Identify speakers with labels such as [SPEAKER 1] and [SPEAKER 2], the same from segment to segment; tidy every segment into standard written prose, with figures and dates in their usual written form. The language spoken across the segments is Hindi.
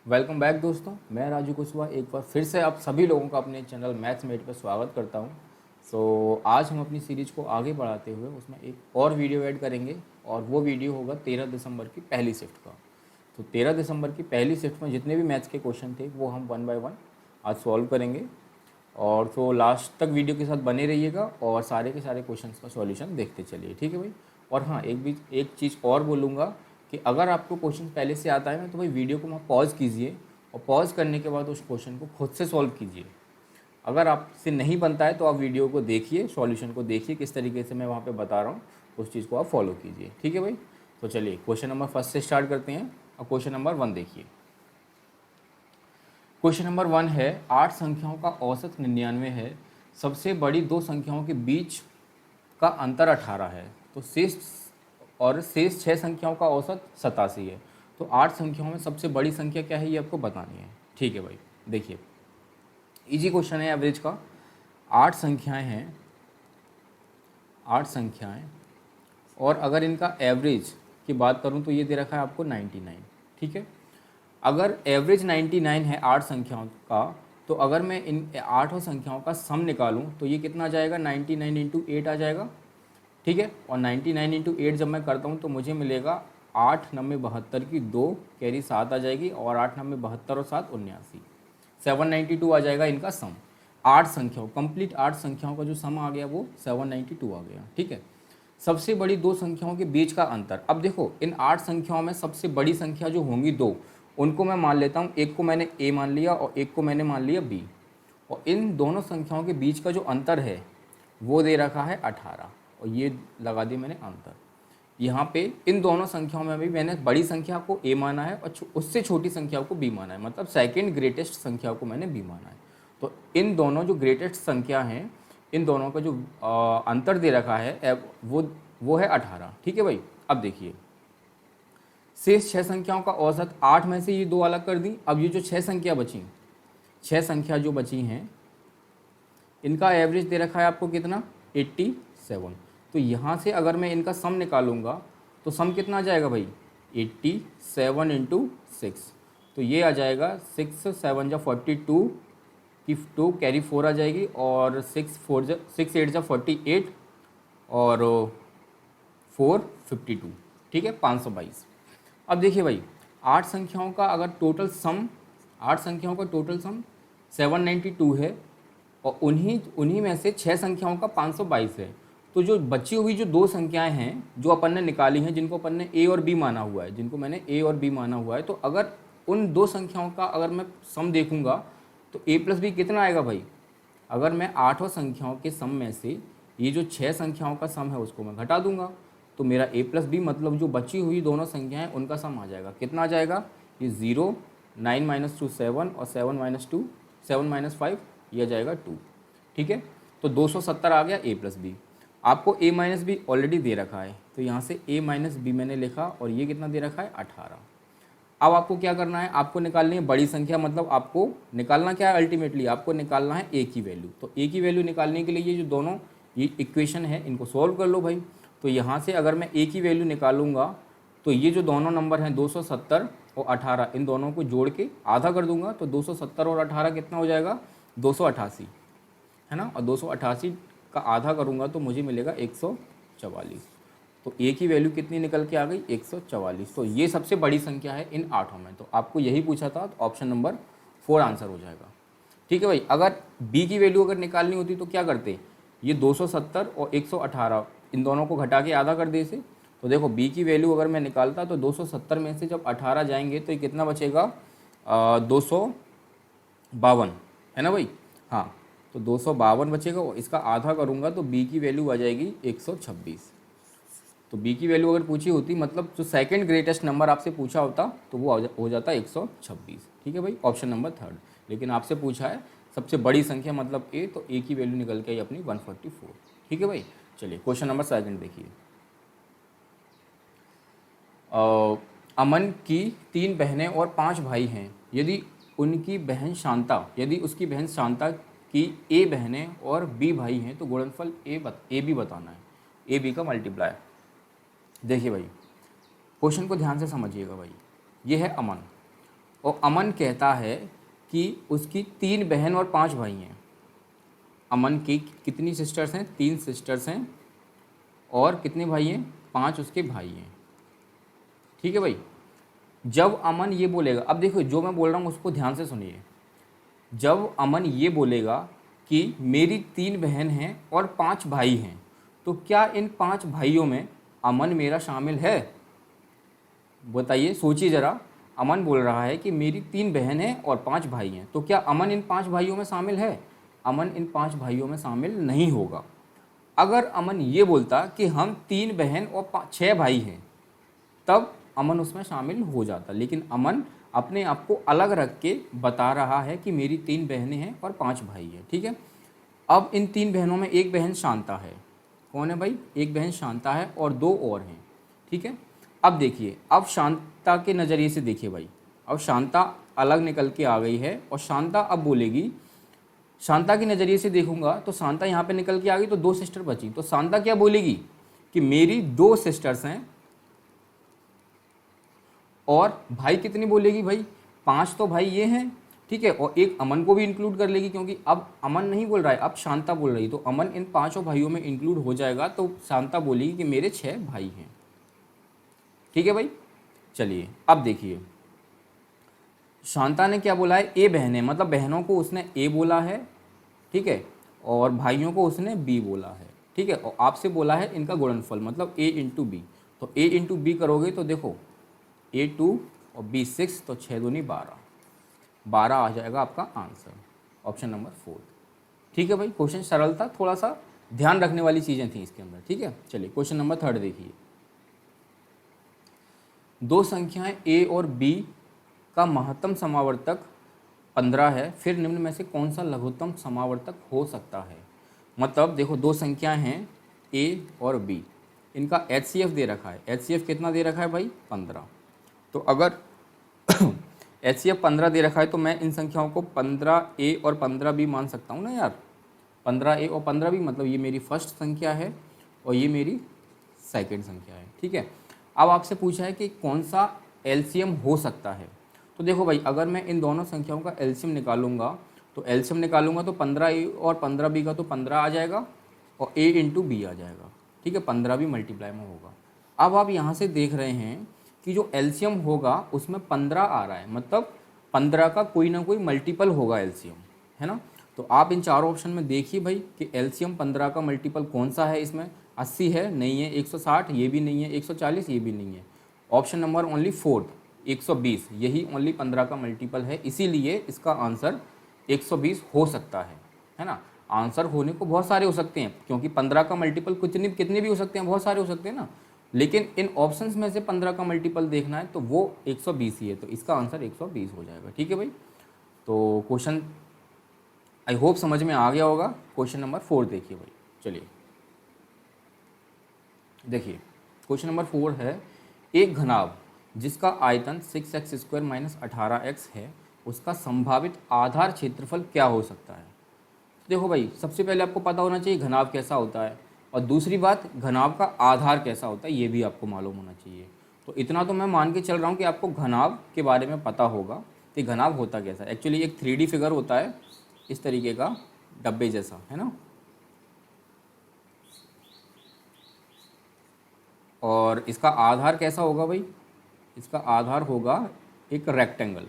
[SPEAKER 1] वेलकम बैक दोस्तों, मैं राजू कुशवाहा एक बार फिर से आप सभी लोगों का अपने चैनल मैथमेट पर स्वागत करता हूं। आज हम अपनी सीरीज को आगे बढ़ाते हुए उसमें एक और वीडियो ऐड करेंगे और वो वीडियो होगा 13 दिसंबर की पहली शिफ्ट का। तो 13 दिसंबर की पहली शिफ्ट में जितने भी मैथ्स के क्वेश्चन थे वो हम वन बाय वन आज सॉल्व करेंगे। और तो लास्ट तक वीडियो के साथ बने रहिएगा और सारे के सारे क्वेश्चंस का सॉल्यूशन देखते चलिए, ठीक है भाई। और हाँ, एक चीज़ और बोलूँगा कि अगर आपको क्वेश्चन पहले से आता है ना तो भाई वीडियो को वहाँ पॉज कीजिए और पॉज करने के बाद उस क्वेश्चन को खुद से सॉल्व कीजिए। अगर आपसे नहीं बनता है तो आप वीडियो को देखिए, सॉल्यूशन को देखिए, किस तरीके से मैं वहाँ पे बता रहा हूँ उस चीज़ को आप फॉलो कीजिए, ठीक है भाई। तो चलिए क्वेश्चन नंबर फर्स्ट से स्टार्ट करते हैं और क्वेश्चन नंबर 1 देखिए। क्वेश्चन नंबर 1 है 8 संख्याओं का औसत 99 है, सबसे बड़ी दो संख्याओं के बीच का अंतर 18 है, तो शेष 6 संख्याओं का औसत 87 है। तो 8 संख्याओं में सबसे बड़ी संख्या क्या है ये आपको बतानी है, ठीक है भाई। देखिए इजी क्वेश्चन है, एवरेज का। 8 संख्याएं हैं, 8 संख्याएं, और अगर इनका एवरेज की बात करूं तो ये दे रखा है आपको 99, ठीक है। अगर एवरेज 99 है 8 संख्याओं का, तो अगर मैं इन 8 संख्याओं का सम निकालूं तो ये कितना आ जाएगा, 99 इंटू 8 आ जाएगा, ठीक है। और 99 इंटू 8 जब मैं करता हूँ तो मुझे मिलेगा 8 9 72 की 2 कैरी 7 आ जाएगी, और 8 9 72 और 7 79, 792 आ जाएगा इनका सम। 8 संख्याओं, कंप्लीट 8 संख्याओं का जो सम आ गया वो 792 आ गया, ठीक है। सबसे बड़ी दो संख्याओं के बीच का अंतर, अब देखो इन 8 संख्याओं में सबसे बड़ी संख्या जो होंगी दो, उनको मैं मान लेता हूँ, एक को मैंने ए मान लिया और एक को मैंने मान लिया बी, और इन दोनों संख्याओं के बीच का जो अंतर है वो दे रखा है 18, और ये लगा दिया मैंने अंतर। यहाँ पे इन दोनों संख्याओं में भी मैंने बड़ी संख्या को ए माना है और उससे छोटी संख्या को बी माना है, मतलब सेकंड ग्रेटेस्ट संख्या को मैंने बी माना है। तो इन दोनों जो ग्रेटेस्ट संख्या हैं, इन दोनों का जो अंतर दे रखा है वो है 18, ठीक है भाई। अब देखिए शेष 6 संख्याओं का औसत, 8 में से ये 2 अलग कर दी। अब ये जो 6 संख्या बची, 6 संख्या जो बची हैं, इनका एवरेज दे रखा है आपको कितना, 87। तो यहाँ से अगर मैं इनका सम निकालूंगा तो सम कितना आ जाएगा भाई, 87 इंटू 6, तो ये आ जाएगा 6 7 जा 42 की 2 कैरी 4 आ जाएगी, और 6 8 जा 48 और 4 52, ठीक है, 522। अब देखिए भाई 8 संख्याओं का अगर टोटल सम, 8 संख्याओं का टोटल सम 792 है, और उन्हीं में से 6 संख्याओं का 522 है। तो जो बची हुई जो दो संख्याएं हैं जो अपन ने निकाली हैं, जिनको अपन ने ए और बी माना हुआ है, जिनको मैंने ए और बी माना हुआ है, तो अगर उन दो संख्याओं का अगर मैं सम देखूंगा तो ए प्लस बी कितना आएगा भाई। अगर मैं 8 संख्याओं के सम में से ये जो 6 संख्याओं का सम है उसको मैं घटा दूंगा तो मेरा ए प्लस बी, मतलब जो बची हुई दोनों संख्याएं उनका सम आ जाएगा। कितना आ जाएगा, ये 0, 9 माइनस 2 7, और 7 माइनस 2 7 माइनस 5 ये आ जाएगा 2, ठीक है। तो 270 आ गया ए प्लस बी। आपको ए माइनस बी ऑलरेडी दे रखा है, तो यहाँ से ए माइनस बी मैंने लिखा, और ये कितना दे रखा है, 18। अब आपको क्या करना है, आपको निकालनी है बड़ी संख्या, मतलब आपको निकालना क्या है, अल्टीमेटली आपको निकालना है ए की वैल्यू। तो ए की वैल्यू निकालने के लिए ये जो दोनों ये इक्वेशन है इनको सॉल्व कर लो भाई। तो यहाँ से अगर मैं ए की वैल्यू निकालूंगा तो ये जो दोनों नंबर हैं 270 और 18, इन दोनों को जोड़ के आधा कर दूंगा, तो 270 और 18 कितना हो जाएगा, 288, है ना। और 288 का आधा करूंगा तो मुझे मिलेगा 144। तो ए की वैल्यू कितनी निकल के आ गई, 144। तो ये सबसे बड़ी संख्या है इन 8 में। तो आपको यही पूछा था, तो ऑप्शन नंबर 4 आंसर हो जाएगा, ठीक है भाई। अगर बी की वैल्यू अगर निकालनी होती तो क्या करते, ये 270 और 118 इन दोनों को घटा के आधा कर दे इसे। तो देखो बी की वैल्यू अगर मैं निकालता तो 270 में से जब 18 जाएंगे तो ये कितना बचेगा, 252, है ना भाई। हाँ, तो 252 बचेगा, और इसका आधा करूँगा तो बी की वैल्यू आ जाएगी 126। तो बी की वैल्यू अगर पूछी होती, मतलब जो सेकंड ग्रेटेस्ट नंबर आपसे पूछा होता, तो वो हो जाता 126, ठीक है भाई, ऑप्शन नंबर 3। लेकिन आपसे पूछा है सबसे बड़ी संख्या मतलब ए, तो ए की वैल्यू निकल के आई अपनी 144, ठीक है भाई। चलिए क्वेश्चन नंबर 2 देखिए। अमन की 3 बहनें और 5 भाई हैं, यदि उसकी बहन शांता की ए बहनें और बी भाई हैं तो गुणनफल ए बी बताना है, ए बी का मल्टीप्लाई। देखिए भाई क्वेश्चन को ध्यान से समझिएगा भाई, ये है अमन, और अमन कहता है कि उसकी 3 बहन और 5 भाई हैं। अमन की कितनी सिस्टर्स हैं? 3 सिस्टर्स हैं और कितने भाई हैं? 5 उसके भाई हैं। ठीक है भाई। जब अमन ये बोलेगा, अब देखो जो मैं बोल रहा हूँ उसको ध्यान से सुनिए। जब अमन ये बोलेगा कि मेरी 3 बहन हैं और 5 भाई हैं, तो क्या इन 5 भाइयों में अमन मेरा शामिल है? बताइए, सोचिए ज़रा। अमन बोल रहा है कि मेरी 3 बहन हैं और 5 भाई हैं, तो क्या अमन इन 5 भाइयों में शामिल है? अमन इन 5 भाइयों में शामिल नहीं होगा। अगर अमन ये बोलता कि हम 3 बहन और 6 भाई हैं, तब अमन उसमें शामिल हो जाता। लेकिन अमन अपने आप को अलग रख के बता रहा है कि मेरी 3 बहनें हैं और 5 भाई हैं। ठीक है। अब इन 3 बहनों में एक बहन शांता है। कौन है भाई? एक बहन शांता है और 2 और हैं। ठीक है। अब देखिए, अब शांता के नज़रिए से देखिए भाई, अब शांता अलग निकल के आ गई है और शांता अब बोलेगी, शांता के नज़रिए से देखूंगा तो शांता यहाँ पे निकल के आ गई, तो 2 सिस्टर बची। तो शांता क्या बोलेगी कि मेरी 2 सिस्टर्स हैं और भाई कितनी बोलेगी भाई? 5 तो भाई ये हैं। ठीक है। और एक अमन को भी इंक्लूड कर लेगी, क्योंकि अब अमन नहीं बोल रहा है, अब शांता बोल रही है, तो अमन इन 5 भाइयों में इंक्लूड हो जाएगा। तो शांता बोलेगी कि मेरे 6 भाई हैं। ठीक है भाई। चलिए अब देखिए, शांता ने क्या बोला है? ए बहनें, मतलब बहनों को उसने ए बोला है। ठीक है। और भाइयों को उसने बी बोला है। ठीक है। और आपसे बोला है इनका गुणनफल, मतलब ए इंटू बी। तो ए इंटू बी करोगे तो देखो, ए 2 और बी 6, तो 6 दूनी 12, 12 आ जाएगा आपका आंसर, ऑप्शन नंबर 4। ठीक है भाई। क्वेश्चन सरल था, थोड़ा सा ध्यान रखने वाली चीज़ें थी इसके अंदर। ठीक है। चलिए क्वेश्चन नंबर 3 देखिए। 2 संख्याएं ए और बी का महत्तम समावर्तक 15 है, फिर निम्न में से कौन सा लघुत्तम समावर्तक हो सकता है? मतलब देखो, 2 संख्याएं हैं ए और बी, इनका HCF दे रखा है। HCF कितना दे रखा है भाई? 15। तो अगर HCF 15 दे रखा है तो मैं इन संख्याओं को 15A और 15B मान सकता हूँ ना यार। 15A और 15B, मतलब ये मेरी फर्स्ट संख्या है और ये मेरी सेकंड संख्या है। ठीक है। अब आपसे पूछा है कि कौन सा LCM हो सकता है। तो देखो भाई, अगर मैं इन दोनों संख्याओं का LCM निकालूंगा तो 15A और 15B का तो 15 आ जाएगा और A इंटू बी आ जाएगा। ठीक है। 15 भी मल्टीप्लाई में होगा। अब आप यहाँ से देख रहे हैं कि जो LCM होगा उसमें 15 आ रहा है, मतलब 15 का कोई ना कोई मल्टीपल होगा LCM, है ना। तो आप इन चारों ऑप्शन में देखिए भाई कि LCM 15 का मल्टीपल कौन सा है। इसमें 80 है, नहीं है। 160, ये भी नहीं है। 140, ये भी नहीं है। ऑप्शन नंबर ओनली 4, 120, यही ओनली 15 का मल्टीपल है। इसीलिए इसका आंसर 120 हो सकता है ना। आंसर होने को बहुत सारे हो सकते हैं, क्योंकि 15 का मल्टीपल कितने भी हो सकते हैं, बहुत सारे हो सकते हैं ना। लेकिन इन ऑप्शंस में से 15 का मल्टीपल देखना है तो वो 120 ही है, तो इसका आंसर 120 हो जाएगा। ठीक है भाई। तो क्वेश्चन आई होप समझ में आ गया होगा। क्वेश्चन नंबर 4 देखिए भाई। चलिए देखिए, क्वेश्चन नंबर 4 है, एक घनाभ जिसका आयतन 6x² - 18x है, उसका संभावित आधार क्षेत्रफल क्या हो सकता है? देखो भाई, सबसे पहले आपको पता होना चाहिए घनाभ कैसा होता है, और दूसरी बात, घनाभ का आधार कैसा होता है ये भी आपको मालूम होना चाहिए। तो इतना तो मैं मान के चल रहा हूँ कि आपको घनाभ के बारे में पता होगा कि घनाभ होता कैसा है। एक्चुअली एक 3D फिगर होता है इस तरीके का, डब्बे जैसा, है ना। और इसका आधार कैसा होगा भाई? इसका आधार होगा एक रेक्टेंगल।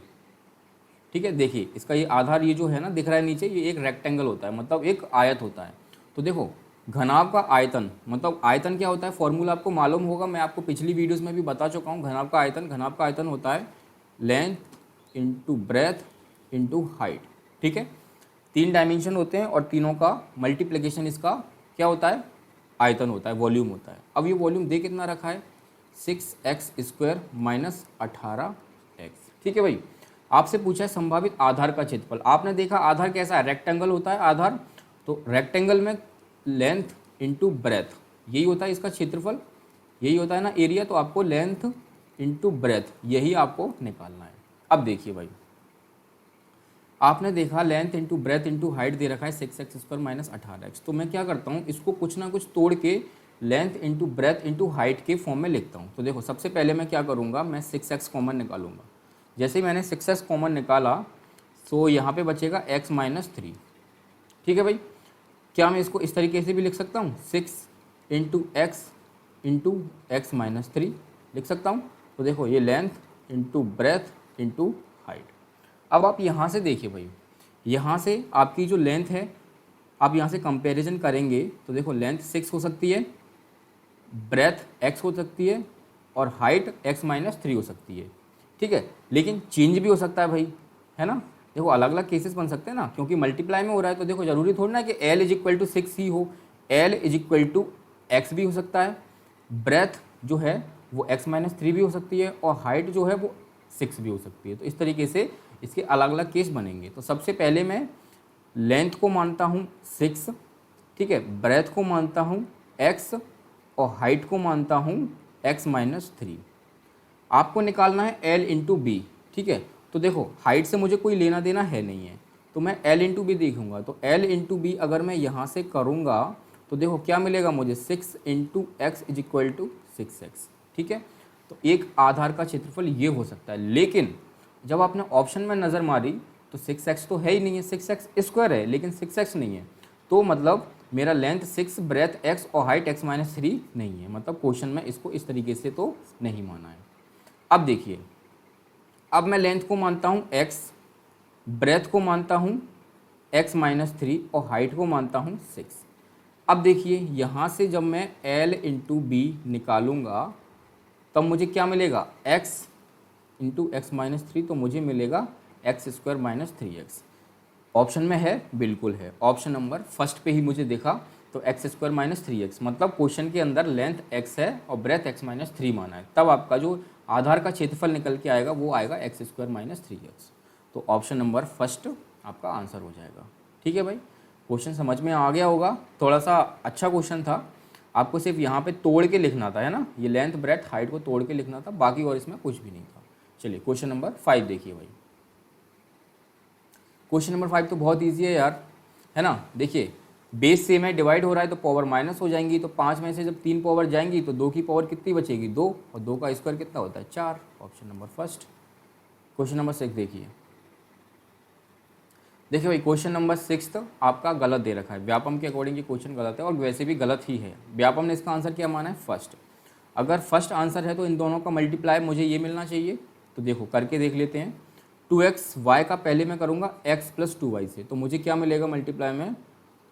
[SPEAKER 1] ठीक है। देखिए, इसका ये आधार, ये जो है ना दिख रहा है नीचे, ये एक रेक्टेंगल होता है, मतलब एक आयत होता है। तो देखो, घनाभ का आयतन, मतलब आयतन क्या होता है, फॉर्मूला आपको मालूम होगा, मैं आपको पिछली वीडियोस में भी बता चुका हूँ। घनाभ का आयतन होता है length into breadth into height. ठीक है। 3 डायमेंशन होते हैं और तीनों का मल्टीप्लिकेशन इसका क्या होता है? आयतन होता है, वॉल्यूम होता है। अब ये वॉल्यूम दे कितना रखा है? 6x² - 18x। ठीक है भाई। आपसे पूछा है संभावित आधार का क्षेत्रफल। आपने देखा आधार कैसा है? रेक्टेंगल होता है आधार। तो रेक्टेंगल में लेंथ इंटू ब्रेथ, यही होता है इसका क्षेत्रफल, यही होता है ना एरिया। तो आपको लेंथ इंटू ब्रेथ यही आपको निकालना है। अब देखिए भाई, आपने देखा length into breadth into height दे रखा है 6x² - 18x। तो मैं क्या करता हूँ, इसको कुछ ना कुछ तोड़ के length into breadth into height के फॉर्म में लिखता हूँ। तो देखो, सबसे पहले मैं क्या करूँगा, मैं 6x कॉमन निकालूंगा। जैसे ही मैंने 6x कॉमन निकाला तो यहाँ पे बचेगा x माइनस 3। ठीक है भाई, क्या मैं इसको इस तरीके से भी लिख सकता हूँ, 6 इंटू एक्स माइनस 3 लिख सकता हूँ। तो देखो ये length into breadth into height. अब आप यहाँ से देखिए भाई, यहाँ से आपकी जो लेंथ है आप यहाँ से कंपैरिजन करेंगे तो देखो लेंथ 6 हो सकती है, ब्रेथ x हो सकती है और हाइट x माइनस 3 हो सकती है। ठीक है, लेकिन चेंज भी हो सकता है भाई, है ना। देखो अलग अलग केसेस बन सकते हैं ना, क्योंकि मल्टीप्लाई में हो रहा है तो देखो ज़रूरी थोड़ी ना कि l इज इक्वल टू 6 ही हो, l is equal to x भी हो सकता है, ब्रेथ जो है वो x माइनस 3 भी हो सकती है और हाइट जो है वो 6 भी हो सकती है। तो इस तरीके से इसके अलग अलग केस बनेंगे। तो सबसे पहले मैं लेंथ को मानता हूँ 6, ठीक है, ब्रेथ को मानता हूँ x और हाइट को मानता हूँ x माइनस 3। आपको निकालना है l इंटू बी। ठीक है, तो देखो हाइट से मुझे कोई लेना देना है नहीं है, तो मैं l इंटू बी देखूँगा। तो l इंटू बी अगर मैं यहाँ से करूँगा तो देखो क्या मिलेगा मुझे, 6 into x is equal to 6x। ठीक है, तो एक आधार का क्षेत्रफल ये हो सकता है। लेकिन जब आपने ऑप्शन में नज़र मारी तो 6x तो है ही नहीं है, 6x स्क्वायर है लेकिन 6x नहीं है। तो मतलब मेरा लेंथ 6, ब्रेथ x और हाइट x माइनस 3 नहीं है। मतलब क्वेश्चन में इसको इस तरीके से तो नहीं माना है। अब देखिए, अब मैं लेंथ को मानता हूँ x, ब्रेथ को मानता हूँ x माइनस 3 और हाइट को मानता हूँ 6। अब देखिए यहाँ से जब मैं l इंटू बी निकालूंगा तब मुझे क्या मिलेगा, x इंटू एक्स माइनस 3, तो मुझे मिलेगा x square minus 3x। Option में है, बिल्कुल है, ऑप्शन नंबर फर्स्ट पे ही मुझे देखा तो एक्स स्क्वायर माइनस 3x, मतलब क्वेश्चन के अंदर लेंथ x है और ब्रेथ x माइनस 3 माना है। तब आपका जो आधार का क्षेत्रफल निकल के आएगा वो आएगा एक्स स्क्वायर माइनस 3x। तो ऑप्शन नंबर फर्स्ट आपका आंसर हो जाएगा। ठीक है भाई, क्वेश्चन समझ में आ गया होगा, थोड़ा सा अच्छा क्वेश्चन था। आपको सिर्फ यहाँ पे तोड़ के लिखना था, है ना, ये लेंथ ब्रेथ हाइट को तोड़ के लिखना था, बाकी और इसमें कुछ भी नहीं था। चलिए क्वेश्चन नंबर 5 देखिए भाई। क्वेश्चन नंबर 5 तो बहुत ईजी है यार, है ना। देखिए बेस सेम है, डिवाइड हो रहा है तो पावर माइनस हो जाएंगी, तो 5 में से जब 3 पावर जाएंगी तो 2 की पावर कितनी बचेगी, 2, और 2 का स्क्वायर कितना होता है, 4। Option number first. Question number 6 देखिए। देखिए भाई क्वेश्चन नंबर 6 तो आपका गलत दे रखा है, व्यापम के अकॉर्डिंग ये क्वेश्चन गलत है और वैसे भी गलत ही है। व्यापम ने इसका आंसर क्या माना है, फर्स्ट। अगर फर्स्ट आंसर है तो इन दोनों का मल्टीप्लाई मुझे ये मिलना चाहिए। तो देखो करके देख लेते हैं। 2x y का पहले मैं करूँगा x प्लस 2y से, तो मुझे क्या मिलेगा मल्टीप्लाई में,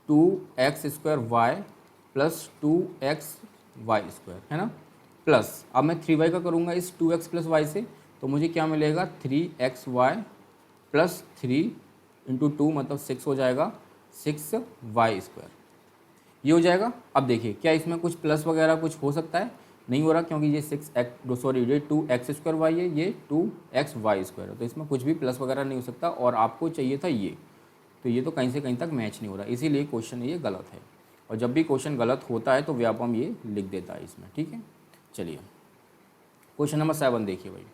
[SPEAKER 1] 2x square y plus 2x y square, है ना, प्लस अब मैं 3y का करूँगा इस 2x प्लस वाई से, तो मुझे क्या मिलेगा 3x वाई प्लस 3 इंटू 2 मतलब 6 हो जाएगा, 6y स्क्वायर ये हो जाएगा। अब देखिए क्या इसमें कुछ प्लस वगैरह कुछ हो सकता है, नहीं हो रहा, क्योंकि ये 2x स्क्वायर वाई है, ये 2x वाई स्क्वायर है, तो इसमें कुछ भी प्लस वगैरह नहीं हो सकता। और आपको चाहिए था ये, तो ये तो कहीं से कहीं तक मैच नहीं हो रहा, इसीलिए क्वेश्चन ये गलत है। और जब भी क्वेश्चन गलत होता है तो व्यापम ये लिख देता है इसमें। ठीक है, चलिए क्वेश्चन नंबर 7 देखिए भाई।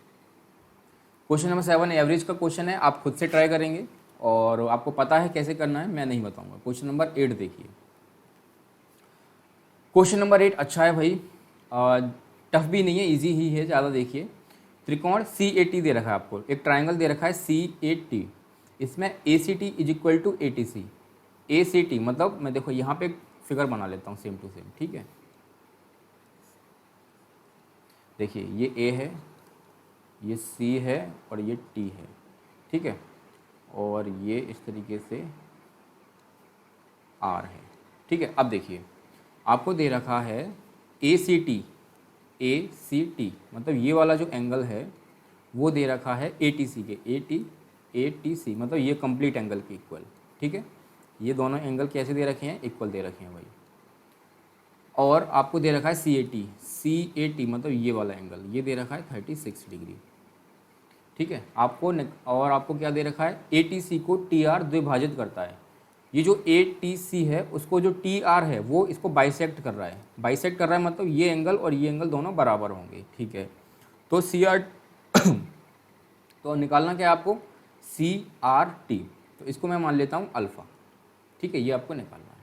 [SPEAKER 1] क्वेश्चन नंबर 7 एवरेज का क्वेश्चन है, आप खुद से ट्राई करेंगे और आपको पता है कैसे करना है, मैं नहीं बताऊंगा। क्वेश्चन नंबर 8 देखिए। क्वेश्चन नंबर 8 अच्छा है भाई, टफ भी नहीं है, इजी ही है ज़्यादा। देखिए त्रिकोण CAT दे रखा है आपको, एक ट्राइंगल दे रखा है CAT, इसमें ACT is equal to ATC। ACT मतलब मैं देखो यहाँ पे एक फिगर बना लेता हूँ सेम टू सेम। ठीक है, देखिए ये A है, ये C है और ये T है। ठीक है, और ये इस तरीके से R है। ठीक है, अब देखिए आपको दे रखा है ACT मतलब ये वाला जो एंगल है वो दे रखा है ATC के, ATC मतलब ये कंप्लीट एंगल के इक्वल। ठीक है, ये दोनों एंगल कैसे दे रखे हैं, इक्वल दे रखे हैं भाई। और आपको दे रखा है CAT मतलब ये वाला एंगल ये दे रखा है 36 डिग्री। ठीक है, और आपको क्या दे रखा है, ATC को TR द्विभाजित करता है। ये जो ATC है उसको जो TR है वो इसको बाइसेक्ट कर रहा है, मतलब ये एंगल और ये एंगल दोनों बराबर होंगे। ठीक है, तो CR तो निकालना क्या है आपको, CRT, तो इसको मैं मान लेता हूँ अल्फ़ा। ठीक है, ये आपको निकालना है।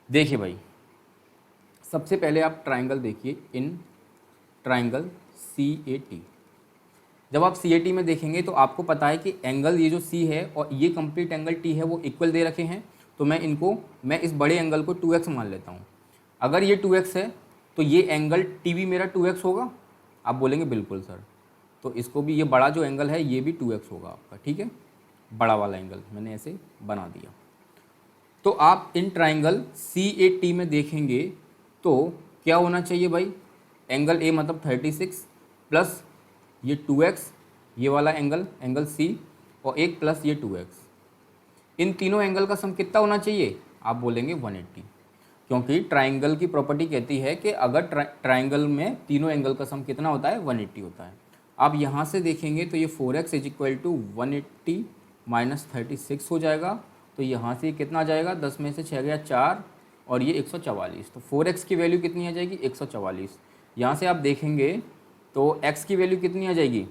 [SPEAKER 1] देखिए भाई सबसे पहले आप ट्राइंगल देखिए, इन ट्राइंगल CAT जब आप CAT में देखेंगे तो आपको पता है कि एंगल ये जो C है और ये कंप्लीट एंगल T है वो इक्वल दे रखे हैं, तो मैं इस बड़े एंगल को 2x मान लेता हूँ। अगर ये 2x है तो ये एंगल टी भी मेरा 2x होगा। आप बोलेंगे बिल्कुल सर, तो इसको भी, ये बड़ा जो एंगल है ये भी 2x होगा आपका, ठीक है, बड़ा वाला एंगल मैंने ऐसे बना दिया। तो आप इन ट्राइंगल CAT में देखेंगे तो क्या होना चाहिए भाई, एंगल A मतलब 36 प्लस ये 2x, ये वाला एंगल C, और एक प्लस ये 2x, इन तीनों एंगल का सम कितना होना चाहिए, आप बोलेंगे 180, क्योंकि ट्राइंगल की प्रॉपर्टी कहती है कि अगर ट्राइंगल में तीनों एंगल का सम कितना होता है, 180 होता है। आप यहाँ से देखेंगे तो ये 4x is equal to 180 minus 36 हो जाएगा, तो यहाँ से कितना आ जाएगा, 10 में से 6 गया 4 और ये 144, तो 4x की वैल्यू कितनी आ जाएगी, 144। यहाँ से आप देखेंगे तो x की वैल्यू कितनी आ जाएगी,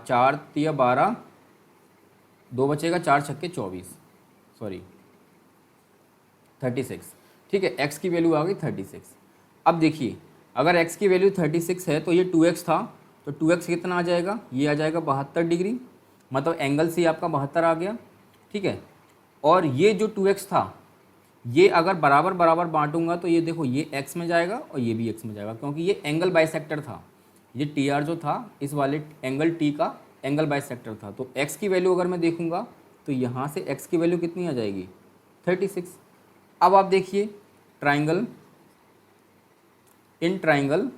[SPEAKER 1] 4 तिया 12, 2 बचेगा, 4 छक्के 24, सॉरी 36, ठीक है, x की वैल्यू आ गई 36। अब देखिए अगर x की वैल्यू 36 है तो ये 2x था, तो 2x कितना आ जाएगा, ये आ जाएगा 72 डिग्री, मतलब एंगल से आपका 72 आ गया, ठीक है। और ये जो 2x था ये अगर बराबर बराबर बांटूंगा तो ये देखो ये x में जाएगा और ये भी x में जाएगा, क्योंकि ये एंगल बाइसेक्टर था, ये TR जो था इस वाले एंगल T का एंगल बाइसेक्टर था। तो x की वैल्यू अगर मैं देखूंगा तो यहाँ से x की वैल्यू कितनी आ जाएगी, 36। अब आप देखिए ट्राइंगल, इन ट्राइंगल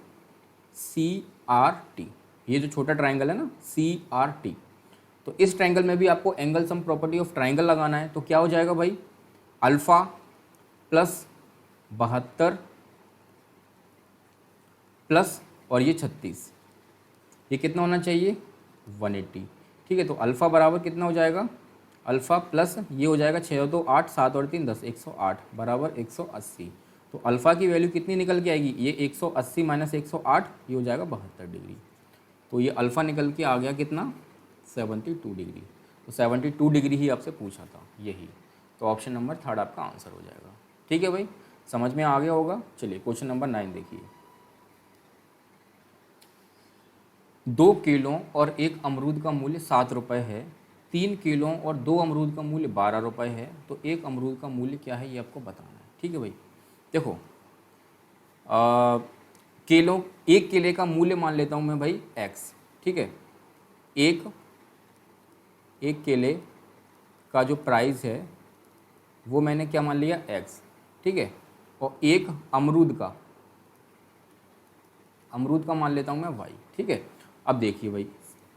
[SPEAKER 1] CRT, ये जो छोटा ट्राइंगल है ना CRT, तो इस ट्राइंगल में भी आपको angle sum property of triangle लगाना है। तो क्या हो जाएगा भाई, अल्फ़ा प्लस 72 प्लस और ये 36, ये कितना होना चाहिए, 180, ठीक है। तो अल्फ़ा बराबर कितना हो जाएगा, अल्फ़ा प्लस ये हो जाएगा 6 और 2 8, 7 और 3 10, 108 बराबर 180। तो अल्फ़ा की वैल्यू कितनी निकल के आएगी, ये 180 माइनस 108, ये हो जाएगा 72 डिग्री। तो ये अल्फ़ा निकल के आ गया कितना, 72 डिग्री। तो 72 डिग्री ही आपसे पूछा था यही, तो ऑप्शन नंबर 3 आपका आंसर हो जाएगा, ठीक है भाई, समझ में आ गया होगा। चलिए क्वेश्चन नंबर 9 देखिए। 2 किलो और 1 अमरूद का मूल्य 7 रुपये है, 3 किलो और 2 अमरूद का मूल्य 12 रुपये है, तो 1 अमरूद का मूल्य क्या है ये आपको बताना है, ठीक है भाई। देखो किलो, 1 केले का मूल्य मान लेता हूँ मैं भाई x, ठीक है, एक केले का जो प्राइस है वो मैंने क्या मान लिया, x, ठीक है, और 1 अमरूद का मान लेता हूँ मैं y, ठीक है। अब देखिए भाई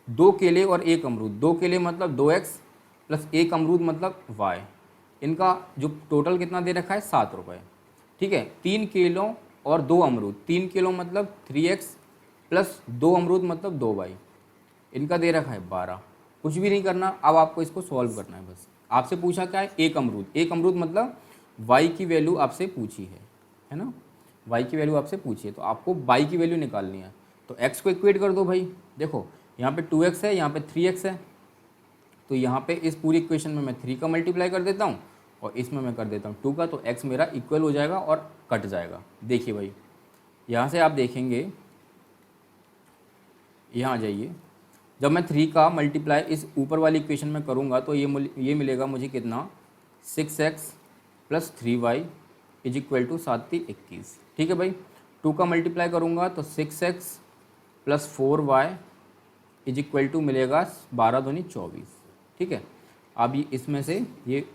[SPEAKER 1] 2 केले और 1 अमरूद, 2 केले मतलब 2x प्लस 1 अमरूद मतलब y, इनका जो टोटल कितना दे रखा है 7 रुपये, ठीक है। 3 किलो और 2 अमरूद, 3 किलो मतलब 3x प्लस 2 अमरूद मतलब 2y, इनका दे रखा है 12। कुछ भी नहीं करना, अब आपको इसको सॉल्व करना है बस। आपसे पूछा क्या है, 1 अमरूद, 1 अमरूद मतलब y की वैल्यू आपसे पूछी है ना, y की वैल्यू आपसे पूछी है, तो आपको y की वैल्यू निकालनी है। तो x को इक्वेट कर दो भाई, देखो यहाँ पे 2x है, यहाँ पे 3x है, तो यहाँ पे इस पूरी इक्वेशन में मैं 3 का मल्टीप्लाई कर देता हूँ और इसमें मैं कर देता हूँ 2 का, तो x मेरा इक्वल हो जाएगा और कट जाएगा। देखिए भाई यहाँ से आप देखेंगे, यहाँ आ जाइए, जब मैं 3 का मल्टीप्लाई इस ऊपर वाली इक्वेशन में करूँगा तो ये मिलेगा मुझे कितना, 6x plus 3y is equal to 7 3 21, ठीक है भाई। 2 का मल्टीप्लाई करूँगा तो 6x plus 4y is equal to मिलेगा 12 दूनी 24, ठीक है। अब ये इसमें से ये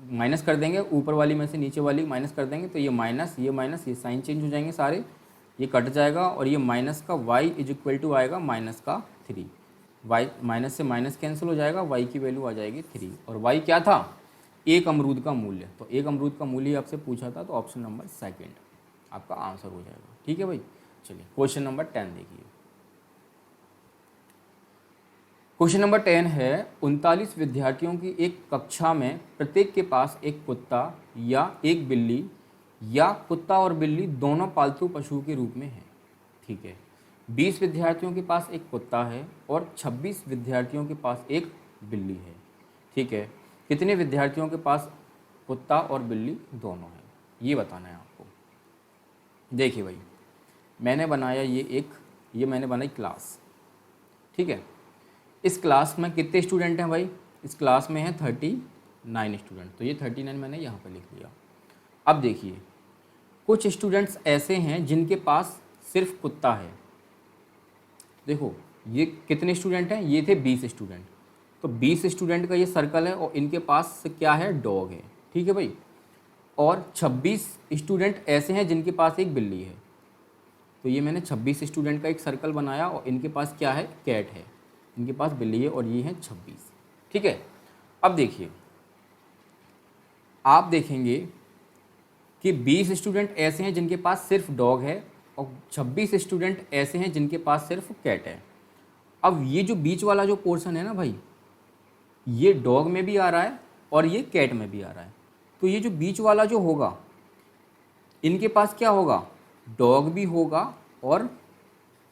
[SPEAKER 1] माइनस कर देंगे, ऊपर वाली में से नीचे वाली माइनस कर देंगे, तो ये माइनस ये साइन चेंज हो जाएंगे सारे, ये कट जाएगा और ये माइनस का y इज इक्वल टू आएगा माइनस का 3, y माइनस से माइनस कैंसिल हो जाएगा, y की वैल्यू आ जाएगी 3, और y क्या था, 1 अमरूद का मूल्य, तो 1 अमरूद का मूल्य आपसे पूछा था, तो ऑप्शन नंबर 2 आपका आंसर हो जाएगा, ठीक है भाई। चलिए क्वेश्चन नंबर 10 देखिए। क्वेश्चन नंबर 10 है, 39 विद्यार्थियों की एक कक्षा में प्रत्येक के पास एक कुत्ता या एक बिल्ली या कुत्ता और बिल्ली दोनों पालतू पशु के रूप में है, ठीक है। 20 विद्यार्थियों के पास एक कुत्ता है और 26 विद्यार्थियों के पास एक बिल्ली है, ठीक है। कितने विद्यार्थियों के पास कुत्ता और बिल्ली दोनों है, ये बताना है आपको। देखिए भाई मैंने बनाया ये मैंने बनाई क्लास, ठीक है। इस क्लास में कितने स्टूडेंट हैं भाई? इस क्लास में है 39 स्टूडेंट, तो ये 39 मैंने यहाँ पे लिख लिया। अब देखिए, कुछ स्टूडेंट्स ऐसे हैं जिनके पास सिर्फ कुत्ता है। देखो ये कितने स्टूडेंट हैं? ये थे 20 स्टूडेंट। तो 20 स्टूडेंट का ये सर्कल है और इनके पास क्या है? डॉग है, ठीक है भाई। और 26 स्टूडेंट ऐसे हैं जिनके पास एक बिल्ली है। तो ये मैंने 26 स्टूडेंट का एक सर्कल बनाया और इनके पास क्या है? कैट है, इनके पास बिल्ली है और ये हैं 26, ठीक है। अब देखिए, आप देखेंगे कि 20 स्टूडेंट ऐसे हैं जिनके पास सिर्फ डॉग है और 26 स्टूडेंट ऐसे हैं जिनके पास सिर्फ कैट है। अब ये जो बीच वाला जो पोर्शन है ना भाई, ये डॉग में भी आ रहा है और ये कैट में भी आ रहा है। तो ये जो बीच वाला जो होगा, इनके पास क्या होगा? डॉग भी होगा और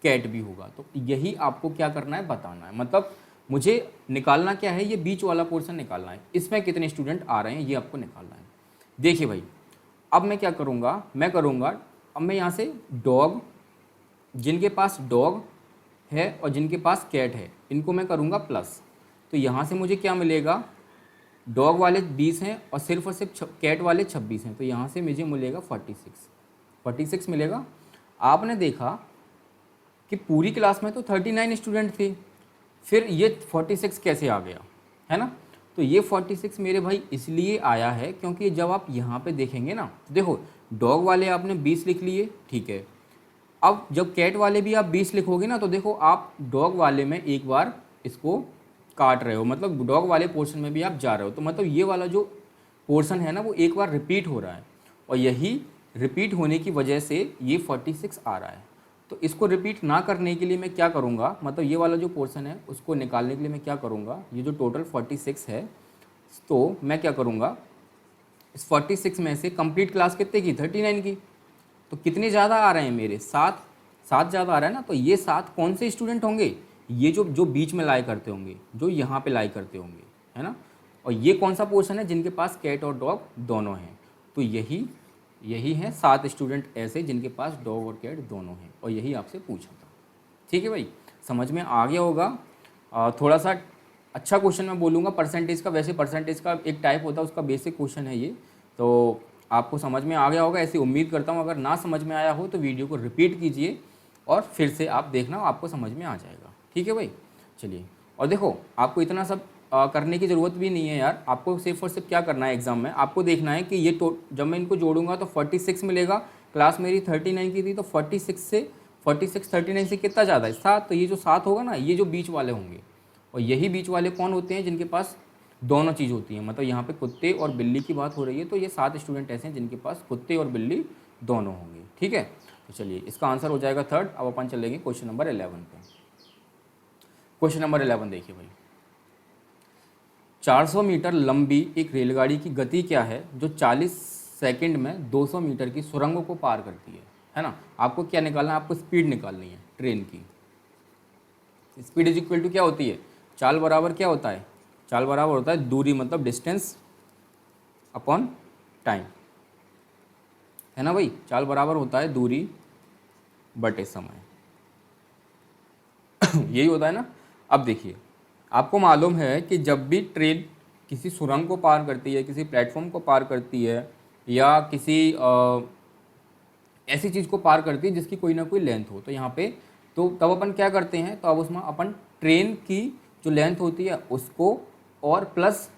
[SPEAKER 1] कैट भी होगा। तो यही आपको क्या करना है? बताना है। मतलब मुझे निकालना क्या है? ये बीच वाला पोर्शन निकालना है। इसमें कितने स्टूडेंट आ रहे हैं ये आपको निकालना है। देखिए भाई, अब मैं क्या करूँगा? अब मैं यहाँ से डॉग, जिनके पास डॉग है और जिनके पास कैट है, इनको मैं करूँगा प्लस। तो यहाँ से मुझे क्या मिलेगा? डॉग वाले 20 हैं और सिर्फ कैट वाले 26 हैं, तो यहाँ से मुझे मिलेगा 46 मिलेगा। आपने देखा कि पूरी क्लास में तो 39 स्टूडेंट थे, फिर ये 46 कैसे आ गया, है ना? तो ये 46 मेरे भाई इसलिए आया है क्योंकि जब आप यहाँ पे देखेंगे ना, तो देखो डॉग वाले आपने 20 लिख लिए, ठीक है। अब जब कैट वाले भी आप 20 लिखोगे ना, तो देखो आप डॉग वाले में एक बार इसको काट रहे हो, मतलब डॉग वाले पोर्शन में भी आप जा रहे हो। तो मतलब ये वाला जो पोर्शन है ना, वो एक बार रिपीट हो रहा है और यही रिपीट होने की वजह से ये 46 आ रहा है। तो इसको रिपीट ना करने के लिए मैं क्या करूँगा? मतलब ये वाला जो पोर्शन है उसको निकालने के लिए मैं क्या करूँगा? ये जो टोटल 46 है, तो मैं क्या करूँगा? इस 46 में से कंप्लीट क्लास कितने की? 39 की। तो कितने ज़्यादा आ रहे हैं मेरे? 7 ज़्यादा आ रहा है ना। तो ये 7 कौन से स्टूडेंट होंगे? ये जो जो बीच में लाई करते होंगे, जो यहाँ पे लाई करते होंगे, है ना। और ये कौन सा पोर्शन है? जिनके पास कैट और डॉग दोनों हैं। तो यही है 7 स्टूडेंट ऐसे जिनके पास डॉग और कैट दोनों हैं, और यही आपसे पूछा था, ठीक है भाई। समझ में आ गया होगा। थोड़ा सा अच्छा क्वेश्चन मैं बोलूँगा परसेंटेज का। वैसे परसेंटेज का एक टाइप होता है, उसका बेसिक क्वेश्चन है ये, तो आपको समझ में आ गया होगा ऐसी उम्मीद करता हूँ। अगर ना समझ में आया हो तो वीडियो को रिपीट कीजिए और फिर से आप देखना, आपको समझ में आ जाएगा, ठीक है भाई। चलिए, और देखो आपको इतना सब करने की ज़रूरत भी नहीं है यार। आपको सिर्फ और सिर्फ क्या करना है एग्जाम में? आपको देखना है कि ये जब मैं इनको जोड़ूंगा तो 46 मिलेगा। क्लास मेरी 39 की थी, तो 46 39 से कितना ज़्यादा है? 7। तो ये जो 7 होगा ना, ये जो बीच वाले होंगे, और यही बीच वाले कौन होते हैं? जिनके पास दोनों चीज़ होती है। मतलब यहाँ पे कुत्ते और बिल्ली की बात हो रही है, तो ये 7 स्टूडेंट ऐसे हैं जिनके पास कुत्ते और बिल्ली दोनों होंगे, ठीक है। तो चलिए, इसका आंसर हो जाएगा 3rd। अब अपन चलेंगे क्वेश्चन नंबर 11 पे। क्वेश्चन नंबर 11 देखिए भाई, 400 मीटर लंबी एक रेलगाड़ी की गति क्या है जो 40 सेकंड में 200 मीटर की सुरंगों को पार करती है ना। आपको क्या निकालना है? आपको स्पीड निकालनी है ट्रेन की। स्पीड इज इक्वल टू क्या होती है? चाल बराबर क्या होता है? चाल बराबर होता है दूरी, मतलब डिस्टेंस अपॉन टाइम, है ना भाई। चाल बराबर होता है दूरी बटे समय यही होता है ना। अब देखिए, आपको मालूम है कि जब भी ट्रेन किसी सुरंग को पार करती है, किसी प्लेटफॉर्म को पार करती है, या किसी ऐसी चीज़ को पार करती है जिसकी कोई ना कोई लेंथ हो, तो यहाँ पे तो तब अपन क्या करते हैं? तो अब उसमें अपन ट्रेन की जो लेंथ होती है उसको, और प्लस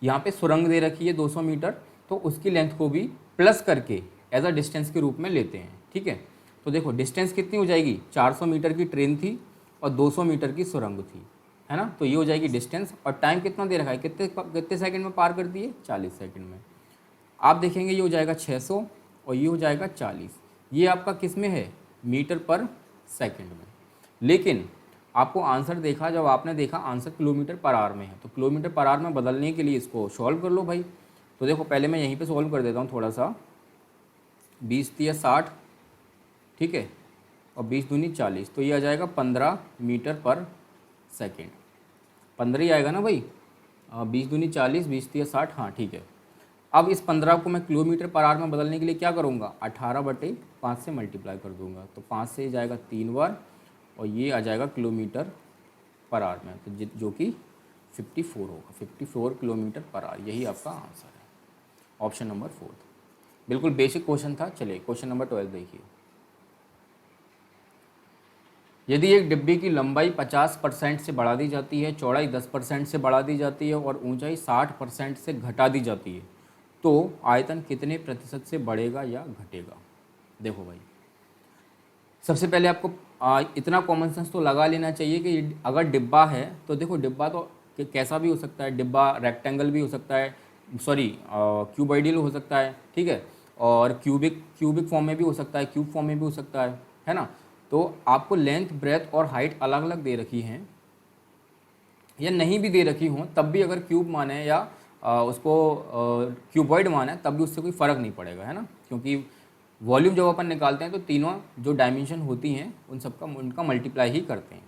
[SPEAKER 1] यहाँ पे सुरंग दे रखी है 200 मीटर, तो उसकी लेंथ को भी प्लस करके एज अ डिस्टेंस के रूप में लेते हैं, ठीक है। तो देखो डिस्टेंस कितनी हो जाएगी? 400 मीटर की ट्रेन थी और 200 मीटर की सुरंग थी, है ना। तो ये हो जाएगी डिस्टेंस, और टाइम कितना दे रखा है? कितने सेकंड में पार करती है? 40 सेकंड में। आप देखेंगे ये हो जाएगा 600 और ये हो जाएगा 40। ये आपका किस में है? मीटर पर सेकंड में। लेकिन आपको आंसर देखा, जब आपने देखा आंसर किलोमीटर पर आवर में है, तो किलोमीटर पर आवर में बदलने के लिए इसको सॉल्व कर लो भाई। तो देखो पहले मैं यहीं पे सॉल्व कर देता हूँ थोड़ा सा। 20 तिया 60, ठीक है, और 20 दूनी 40, तो ये आ जाएगा 15 मीटर पर सेकेंड। 15 ही आएगा ना भाई। 20 दूनी 40, 20 तिया 60, हाँ ठीक है। अब इस 15 को मैं किलोमीटर पर आवर में बदलने के लिए क्या करूँगा? 18/5 से मल्टीप्लाई कर दूंगा। तो 5 से जाएगा 3 बार, और ये आ जाएगा किलोमीटर पर आवर में, तो जो कि 54 होगा, 54 किलोमीटर पर आवर, यही आपका आंसर है, ऑप्शन नंबर 4। बिल्कुल बेसिक क्वेश्चन था। चलिए क्वेश्चन नंबर 12 देखिए। यदि एक डिब्बे की लंबाई 50% से बढ़ा दी जाती है, चौड़ाई 10% से बढ़ा दी जाती है और ऊंचाई 60% से घटा दी जाती है, तो आयतन कितने प्रतिशत से बढ़ेगा या घटेगा? देखो भाई, सबसे पहले आपको इतना कॉमन सेंस तो लगा लेना चाहिए कि अगर डिब्बा है तो देखो, डिब्बा तो कैसा भी हो सकता है, डिब्बा रेक्टेंगल भी हो सकता है, सॉरी क्यूबॉइडल हो सकता है, ठीक है, और क्यूबिक फॉर्म में भी हो सकता है, क्यूब फॉर्म में भी हो सकता है ना। तो आपको लेंथ, ब्रेथ और हाइट अलग अलग दे रखी हैं, या नहीं भी दे रखी हों तब भी अगर क्यूब माने या उसको क्यूबॉइड माने तब भी उससे कोई फ़र्क नहीं पड़ेगा, है ना, क्योंकि वॉल्यूम जब अपन निकालते हैं तो तीनों जो डायमेंशन होती हैं उनका मल्टीप्लाई ही करते हैं,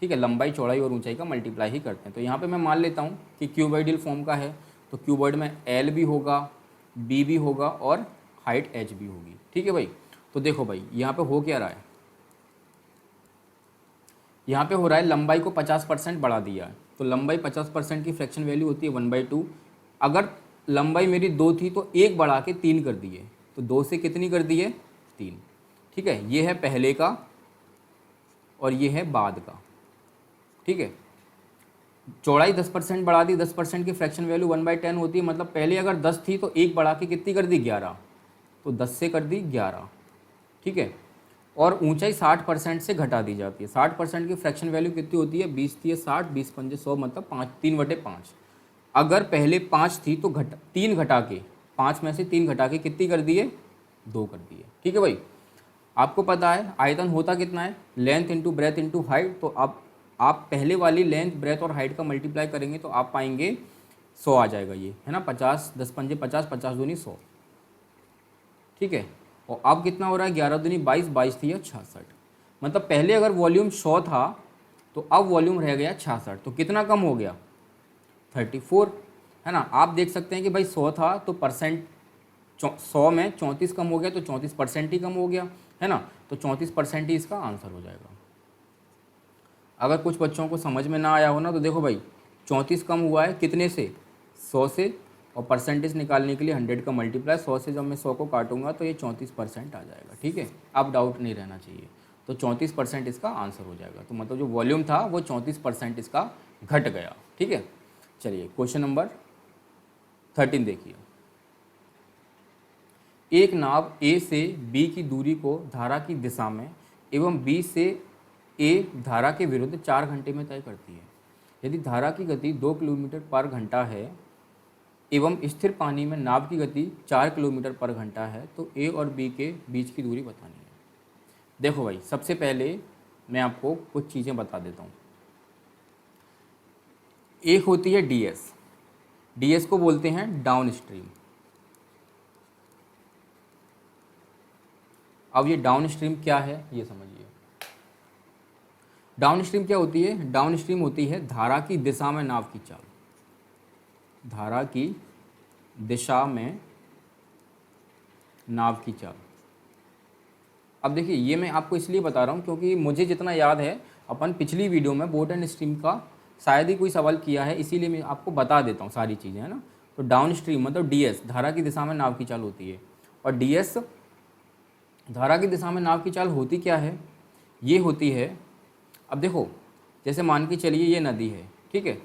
[SPEAKER 1] ठीक है, लंबाई, चौड़ाई और ऊंचाई का मल्टीप्लाई ही करते हैं। तो यहाँ पे मैं मान लेता हूँ कि क्यूबॉइडल फॉर्म का है, तो क्यूबॉइड में एल भी होगा, बी भी होगा और हाइट एच भी होगी, ठीक है भाई। तो देखो भाई, यहाँ पे हो क्या रहा है, यहाँ पे हो रहा है लंबाई को 50% बढ़ा दिया है, तो लंबाई 50% की फ्रैक्शन वैल्यू होती है 1/2। अगर लंबाई मेरी 2 थी तो 1 बढ़ा के 3 कर दिए, तो 2 से कितनी कर दी है, 3, ठीक है। ये है पहले का और ये है बाद का, ठीक है। चौड़ाई 10% बढ़ा दी, 10% की फ्रैक्शन वैल्यू 1/10 होती है, मतलब पहले अगर 10 थी तो 1 बढ़ा के कितनी कर दी, 11, तो 10 से कर दी 11, ठीक है। और ऊंचाई 60% से घटा दी जाती है। 60% की फ्रैक्शन वैल्यू कितनी होती है, 20 थी, 60, 20 पंजे 100, मतलब 5, 3/5। अगर पहले 5 थी तो 3 घटा के, 5 में से 3 घटा के कितनी कर दिए, 2 कर दिए, ठीक है भाई। आपको पता है आयतन होता कितना है, length into breadth into height, तो आप पहले वाली लेंथ, ब्रेथ और हाइट का मल्टीप्लाई करेंगे तो आप पाएंगे 100 आ जाएगा ये, है ना, 50, 10 पंजे 50, 50 दूनी 100, ठीक है। और अब कितना हो रहा है, 11 दूनी 22, 22 थी 66, मतलब पहले अगर वॉल्यूम 100 था तो अब वॉल्यूम रह गया 66, तो कितना कम हो गया, 34, है ना। आप देख सकते हैं कि भाई 100 था तो परसेंट 100 में 34 कम हो गया, तो 34% ही कम हो गया, है ना, तो 34% ही इसका आंसर हो जाएगा। अगर कुछ बच्चों को समझ में ना आया हो ना, तो देखो भाई 34 कम हुआ है कितने से, 100 से, और परसेंटेज निकालने के लिए 100 का मल्टीप्लाई, 100 से जब मैं 100 को काटूंगा तो ये 34% आ जाएगा, ठीक है। अब डाउट नहीं रहना चाहिए, तो 34% इसका आंसर हो जाएगा। तो मतलब जो वॉल्यूम था वो 34% इसका घट गया, ठीक है। चलिए क्वेश्चन नंबर 13 देखिए। एक नाव ए से बी की दूरी को धारा की दिशा में एवं बी से ए धारा के विरुद्ध 4 घंटे में तय करती है। यदि धारा की गति 2 किलोमीटर पर घंटा है एवं स्थिर पानी में नाव की गति 4 किलोमीटर पर घंटा है, तो ए और बी के बीच की दूरी बतानी है। देखो भाई, सबसे पहले मैं आपको कुछ चीज़ें बता देता हूँ। एक होती है डीएस, डीएस को बोलते हैं डाउन स्ट्रीम। अब ये डाउन स्ट्रीम क्या है ये समझिए। डाउन स्ट्रीम क्या होती है, डाउन स्ट्रीम होती है धारा की दिशा में नाव की चाल, धारा की दिशा में नाव की चाल। अब देखिए, ये मैं आपको इसलिए बता रहा हूँ क्योंकि मुझे जितना याद है अपन पिछली वीडियो में बोट एंड स्ट्रीम का शायद ही कोई सवाल किया है, इसीलिए मैं आपको बता देता हूँ सारी चीज़ें, है ना। तो डाउन स्ट्रीम मतलब डीएस, धारा की दिशा में नाव की चाल होती है, और डीएस धारा की दिशा में नाव की चाल होती क्या है, ये होती है, अब देखो जैसे मान के चलिए ये नदी है, ठीक है,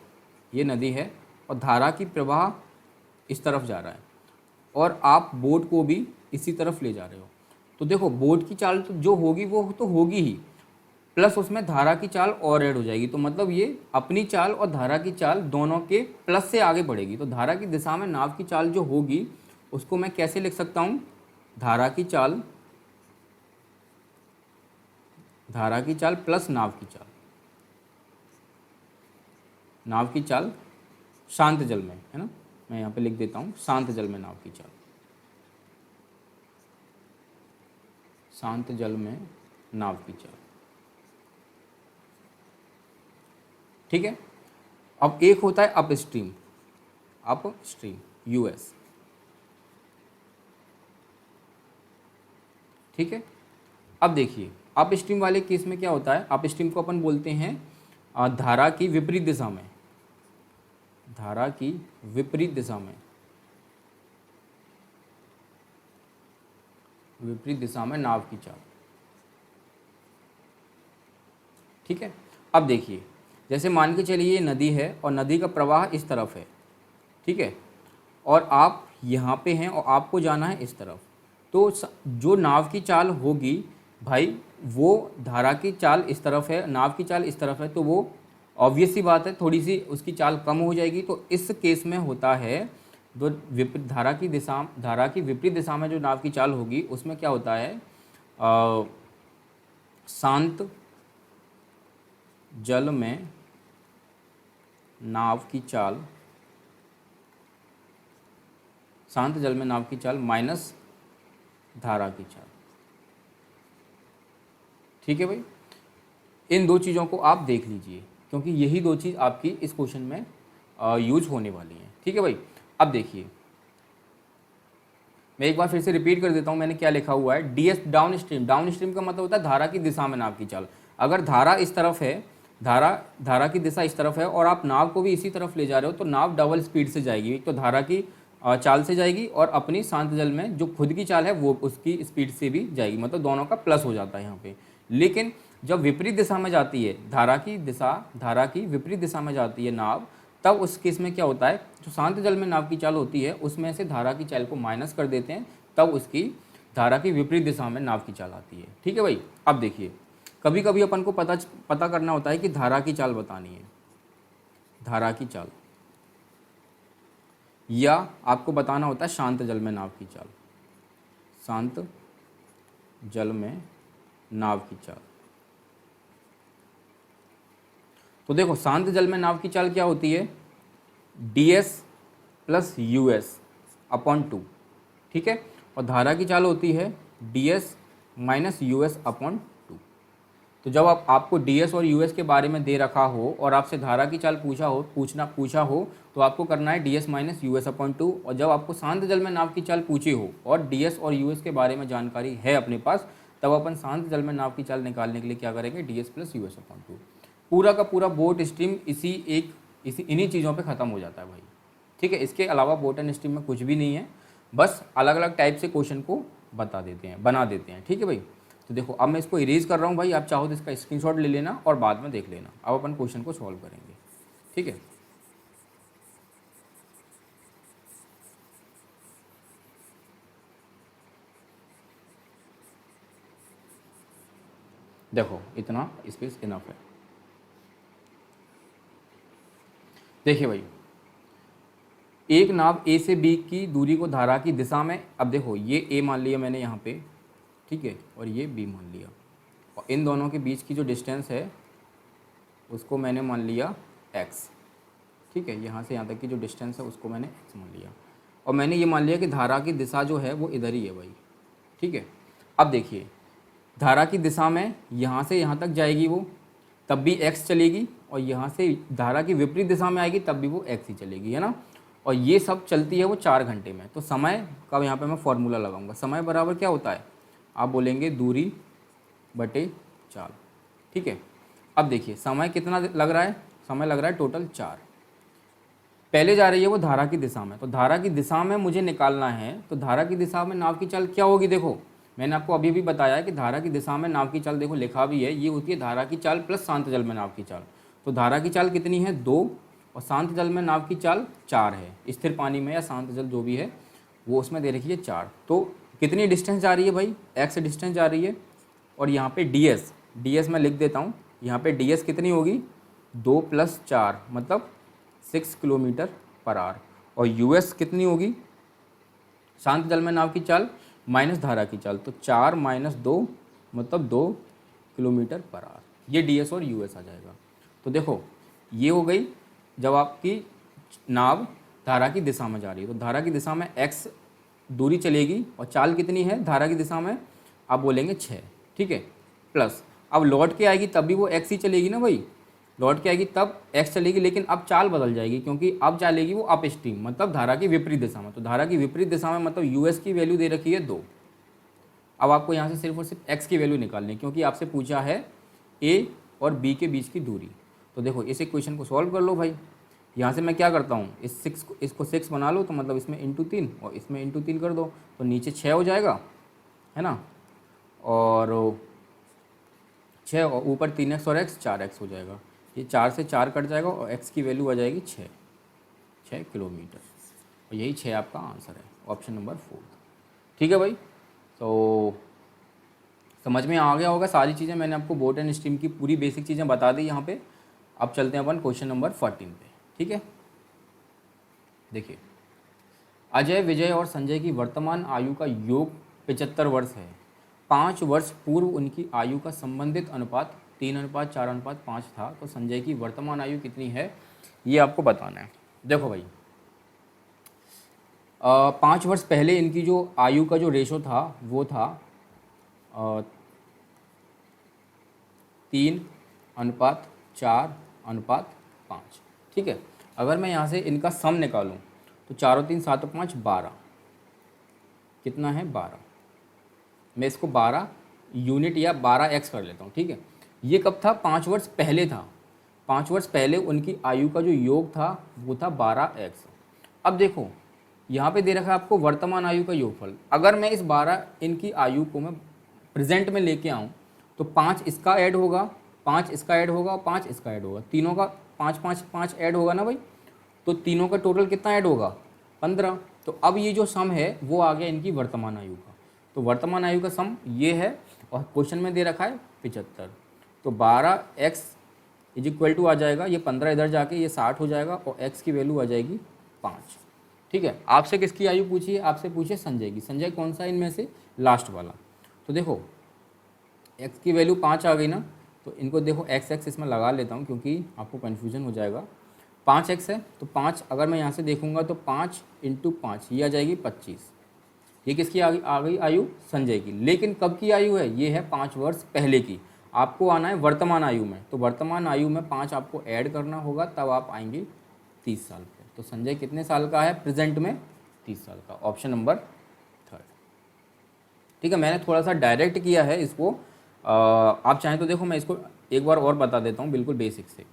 [SPEAKER 1] ये नदी है और धारा की प्रवाह इस तरफ जा रहा है और आप बोट को भी इसी तरफ ले जा रहे हो, तो देखो बोट की चाल तो जो होगी वो तो होगी ही, प्लस उसमें धारा की चाल और ऐड हो जाएगी, तो मतलब ये अपनी चाल और धारा की चाल दोनों के प्लस से आगे बढ़ेगी। तो धारा की दिशा में नाव की चाल जो होगी उसको मैं कैसे लिख सकता हूँ, धारा की चाल, धारा की चाल प्लस नाव की चाल, नाव की चाल शांत जल में, है ना, मैं यहाँ पे लिख देता हूँ शांत जल में नाव की चाल, शांत जल में नाव की चाल, ठीक है। अब एक होता है up stream, up stream US, ठीक है। अब देखिए अप स्ट्रीम वाले केस में क्या होता है, अप स्ट्रीम को अपन बोलते हैं धारा की विपरीत दिशा में, धारा की विपरीत दिशा में, विपरीत दिशा में नाव की चाल। ठीक है, अब देखिए, जैसे मान के चलिए ये नदी है और नदी का प्रवाह इस तरफ है, ठीक है, और आप यहाँ पे हैं और आपको जाना है इस तरफ, तो जो नाव की चाल होगी भाई, वो धारा की चाल इस तरफ है, नाव की चाल इस तरफ है, तो वो ऑब्वियस सी बात है थोड़ी सी उसकी चाल कम हो जाएगी। तो इस केस में होता है, जो विपरीत धारा की विपरीत दिशा में जो नाव की चाल होगी उसमें क्या होता है, शांत जल में नाव की चाल, शांत जल में नाव की चाल माइनस धारा की चाल। ठीक है भाई, इन दो चीज़ों को आप देख लीजिए क्योंकि यही दो चीज़ आपकी इस क्वेश्चन में यूज होने वाली हैं। ठीक है भाई, अब देखिए मैं एक बार फिर से रिपीट कर देता हूँ मैंने क्या लिखा हुआ है, D S down stream. Down stream का मतलब होता है धारा की दिशा में नाव की चाल। अगर धारा इस तरफ है, धारा की दिशा इस तरफ है और आप नाव को भी इसी तरफ ले जा रहे हो तो नाव डबल स्पीड से जाएगी, तो धारा की चाल से जाएगी और अपनी शांत जल में जो खुद की चाल है वो उसकी स्पीड से भी जाएगी, मतलब दोनों का प्लस हो जाता है यहाँ पे। लेकिन जब विपरीत दिशा में जाती है, धारा की विपरीत दिशा में जाती है नाव, तब उस केस में क्या होता है, जो शांत जल में नाव की चाल होती है उसमें से धारा की चाल को माइनस कर देते हैं, तब उसकी धारा की विपरीत दिशा में नाव की चाल आती है। ठीक है भाई, अब देखिए कभी कभी अपन को पता करना होता है कि धारा की चाल बतानी है, धारा की चाल, या आपको बताना होता है शांत जल में नाव की चाल, शांत जल में नाव की चाल। तो देखो शांत जल में नाव की चाल क्या होती है, ds प्लस US अपॉन 2। ठीक है, और धारा की चाल होती है ds माइनस US अपॉन 2। तो जब आपको ds और US के बारे में दे रखा हो और आपसे धारा की चाल पूछा हो तो आपको करना है ds माइनस US अपॉन 2। और जब आपको शांत जल में नाव की चाल पूछी हो और ds और US के बारे में जानकारी है अपने पास, तब अपन शांत जल में नाव की चाल निकालने के लिए क्या करेंगे, ds प्लस US अपॉन 2। पूरा का पूरा बोट स्ट्रीम इन्हीं चीज़ों पे ख़त्म हो जाता है भाई। ठीक है, इसके अलावा बोट एंड स्ट्रीम में कुछ भी नहीं है, बस अलग अलग टाइप से क्वेश्चन को बना देते हैं। ठीक है भाई, तो देखो अब मैं इसको इरेज कर रहा हूँ भाई, आप चाहो तो इसका स्क्रीनशॉट ले लेना और बाद में देख लेना। अब अपन क्वेश्चन को सॉल्व करेंगे। ठीक है, देखो इतना स्पेस इनफ है। देखिए भाई, एक नाव ए से बी की दूरी को धारा की दिशा में, अब देखो ये ए मान लिया मैंने यहाँ पे, ठीक है, और ये बी मान लिया, और इन दोनों के बीच की जो डिस्टेंस है उसको मैंने मान लिया x। ठीक है, यहाँ से यहाँ तक की जो डिस्टेंस है उसको मैंने x मान लिया, और मैंने ये मान लिया कि धारा की दिशा जो है वो इधर ही है भाई। ठीक है, अब देखिए धारा की दिशा में यहाँ से यहाँ तक जाएगी वो, तब भी x चलेगी, और यहाँ से धारा की विपरीत दिशा में आएगी तब भी वो x ही चलेगी, है ना। और ये सब चलती है वो 4 घंटे में। तो समय का यहाँ पे मैं फॉर्मूला लगाऊंगा, समय बराबर क्या होता है, आप बोलेंगे दूरी बटे चाल। ठीक है, अब देखिए समय कितना लग रहा है, समय लग रहा है टोटल 4। पहले जा रही है वो धारा की दिशा में, तो धारा की दिशा में मुझे निकालना है, तो धारा की दिशा में नाव की चाल क्या होगी, देखो मैंने आपको अभी भी बताया है कि धारा की दिशा में नाव की चाल, देखो लिखा भी है, ये होती है धारा की चाल प्लस शांत जल में नाव की चाल। तो धारा की चाल कितनी है 2, और शांत जल में नाव की चाल 4 है। स्थिर पानी में या शांत जल जो भी है वो उसमें दे रखी है 4। तो कितनी डिस्टेंस जा रही है भाई, x डिस्टेंस जा रही है, और यहाँ पे ds मैं लिख देता हूँ, यहाँ पे ds कितनी होगी 2 + 4 मतलब 6 किलोमीटर पर आवर, और US कितनी होगी शांत जल में नाव की चाल माइनस धारा की चाल, तो 4 - 2 मतलब 2 किलोमीटर पर आवर, ये ds और US आ जाएगा। तो देखो ये हो गई जब आपकी नाव धारा की दिशा में जा रही है, तो धारा की दिशा में x दूरी चलेगी, और चाल कितनी है धारा की दिशा में, आप बोलेंगे 6। ठीक है, प्लस अब लौट के आएगी तब भी वो x ही चलेगी ना भाई, लौट के आएगी तब x चलेगी, लेकिन अब चाल बदल जाएगी क्योंकि अब चलेगी वो अप स्ट्रीम, मतलब धारा की विपरीत दिशा में। तो धारा की विपरीत दिशा में मतलब US की वैल्यू दे रखी है 2। अब आपको यहाँ से सिर्फ और सिर्फ x की वैल्यू निकालनी है, क्योंकि आपसे पूछा है A और B के बीच की दूरी, तो देखो इस इक्वेशन को सॉल्व कर लो भाई। यहाँ से मैं क्या करता हूँ, इसको 6 बना लो, तो मतलब इसमें इंटू 3 और इसमें इंटू 3 कर दो, तो नीचे 6 हो जाएगा, है ना, और 6 और ऊपर 3x और x 4x हो जाएगा। ये 4 से 4 कट जाएगा और x की वैल्यू आ जाएगी 6 किलोमीटर। और यही 6 आपका आंसर है, ऑप्शन नंबर 4। ठीक है भाई, तो समझ में आ गया होगा सारी चीज़ें। मैंने आपको बोट एंड स्ट्रीम की पूरी बेसिक चीज़ें बता दी यहाँ पे। अब चलते हैं अपन क्वेश्चन नंबर 14 पे। ठीक है, देखिए, अजय, विजय और संजय की वर्तमान आयु का योग 75 वर्ष है। 5 वर्ष पूर्व उनकी आयु का संबंधित अनुपात 3:4:5 था, तो संजय की वर्तमान आयु कितनी है, ये आपको बताना है। देखो भाई, 5 वर्ष पहले इनकी जो आयु का जो रेशो था वो था 3:4:5। ठीक है, अगर मैं यहाँ से इनका सम निकालूं तो 4 और 3 7 और 5 12, कितना है 12। मैं इसको 12 यूनिट या 12x कर लेता हूँ। ठीक है, ये कब था, 5 वर्ष पहले था। 5 वर्ष पहले उनकी आयु का जो योग था वो था 12x। अब देखो यहाँ पे दे रखा है आपको वर्तमान आयु का योगफल। अगर मैं इस 12 इनकी आयु को मैं प्रेजेंट में लेके आऊँ तो 5 इसका ऐड होगा, 5 इसका ऐड होगा, 5 इसका ऐड होगा, तीनों का 5 5 5 ऐड होगा ना भाई, तो तीनों का टोटल कितना ऐड होगा, 15। तो अब ये जो सम है वो आ गया इनकी वर्तमान आयु का। तो वर्तमान आयु का सम ये है और क्वेश्चन में दे रखा है 75। तो 12x इज इक्वल टू आ जाएगा, ये 15 इधर जाके ये 60 हो जाएगा और x की वैल्यू आ जाएगी 5। ठीक है, आपसे किसकी आयु पूछी है, आपसे पूछे संजय की। संजय कौन सा इनमें से, लास्ट वाला। तो देखो x की वैल्यू 5 आ गई ना, तो इनको देखो x इसमें लगा लेता हूँ क्योंकि आपको कन्फ्यूजन हो जाएगा। 5x है तो 5 अगर मैं यहाँ से देखूँगा तो 5 × 5 ये आ जाएगी 25। ये किसकी आ गई आयु, संजय की। लेकिन कब की आयु है, ये है 5 वर्ष पहले की। आपको आना है वर्तमान आयु में, तो वर्तमान आयु में 5 आपको ऐड करना होगा, तब आप आएंगे 30 साल पे। तो संजय कितने साल का है प्रेजेंट में, 30 साल का, ऑप्शन नंबर 3। ठीक है, मैंने थोड़ा सा डायरेक्ट किया है इसको, आप चाहें तो देखो मैं इसको एक बार और बता देता हूँ बिल्कुल बेसिक से।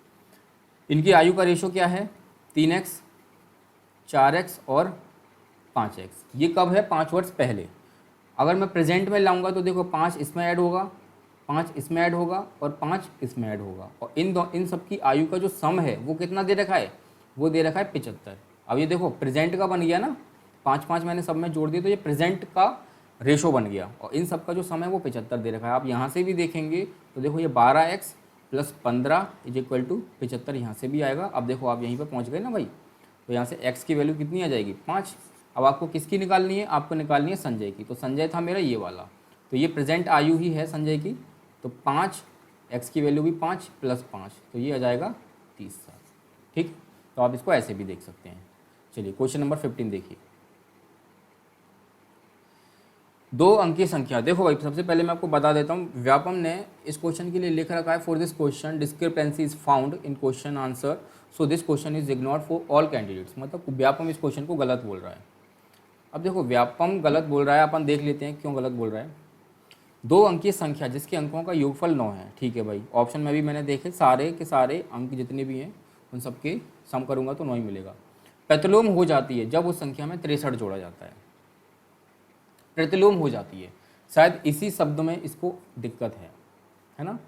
[SPEAKER 1] इनकी आयु का रेशो क्या है, 3x 4x और 5x। ये कब है, 5 वर्ष पहले। अगर मैं प्रेजेंट में लाऊंगा तो देखो 5 इसमें ऐड होगा, 5 इसमें ऐड होगा और 5 इसमें ऐड होगा, और इन सब की आयु का जो सम है वो कितना दे रखा है, वो दे रखा है 75। अब ये देखो प्रेजेंट का बन गया ना, 5 5 मैंने सब में जोड़ दिया, तो ये प्रेजेंट का रेशो बन गया और इन सब का जो सम है वो 75 दे रखा है। आप यहाँ से भी देखेंगे तो देखो ये 12x + 15 = 75 यहाँ से भी आएगा। अब देखो आप यहीं पर पहुँच गए ना भाई, तो यहाँ से x की वैल्यू कितनी आ जाएगी, 5। अब आपको किसकी निकालनी है, आपको निकालनी है संजय की। तो संजय था मेरा ये वाला, तो ये प्रेजेंट आयु ही है संजय की। तो 5, x की वैल्यू भी 5 + 5, तो ये आ जाएगा 30 साल। ठीक, तो आप इसको ऐसे भी देख सकते हैं। चलिए क्वेश्चन नंबर 15 देखिए। 2 अंकीय संख्या। देखो भाई सबसे पहले मैं आपको बता देता हूँ, व्यापम ने इस क्वेश्चन के लिए लिख रखा है, for this question discrepancy is found in question answer, so this question is ignored for all candidates. मतलब व्यापम इस क्वेश्चन को गलत बोल रहा है। अब देखो व्यापम गलत बोल रहा है, अपन देख लेते हैं क्यों गलत बोल रहा है। 2 अंकीय संख्या जिसके अंकों का योगफल 9 है। ठीक है भाई, ऑप्शन में भी मैंने देखे, सारे के सारे अंक जितने भी हैं उन सबके सम करूँगा तो 9 ही मिलेगा। प्रतिलोम हो जाती है जब उस संख्या में 63 जोड़ा जाता है। प्रतिलोम हो जाती है, शायद इसी शब्द में इसको दिक्कत है ना।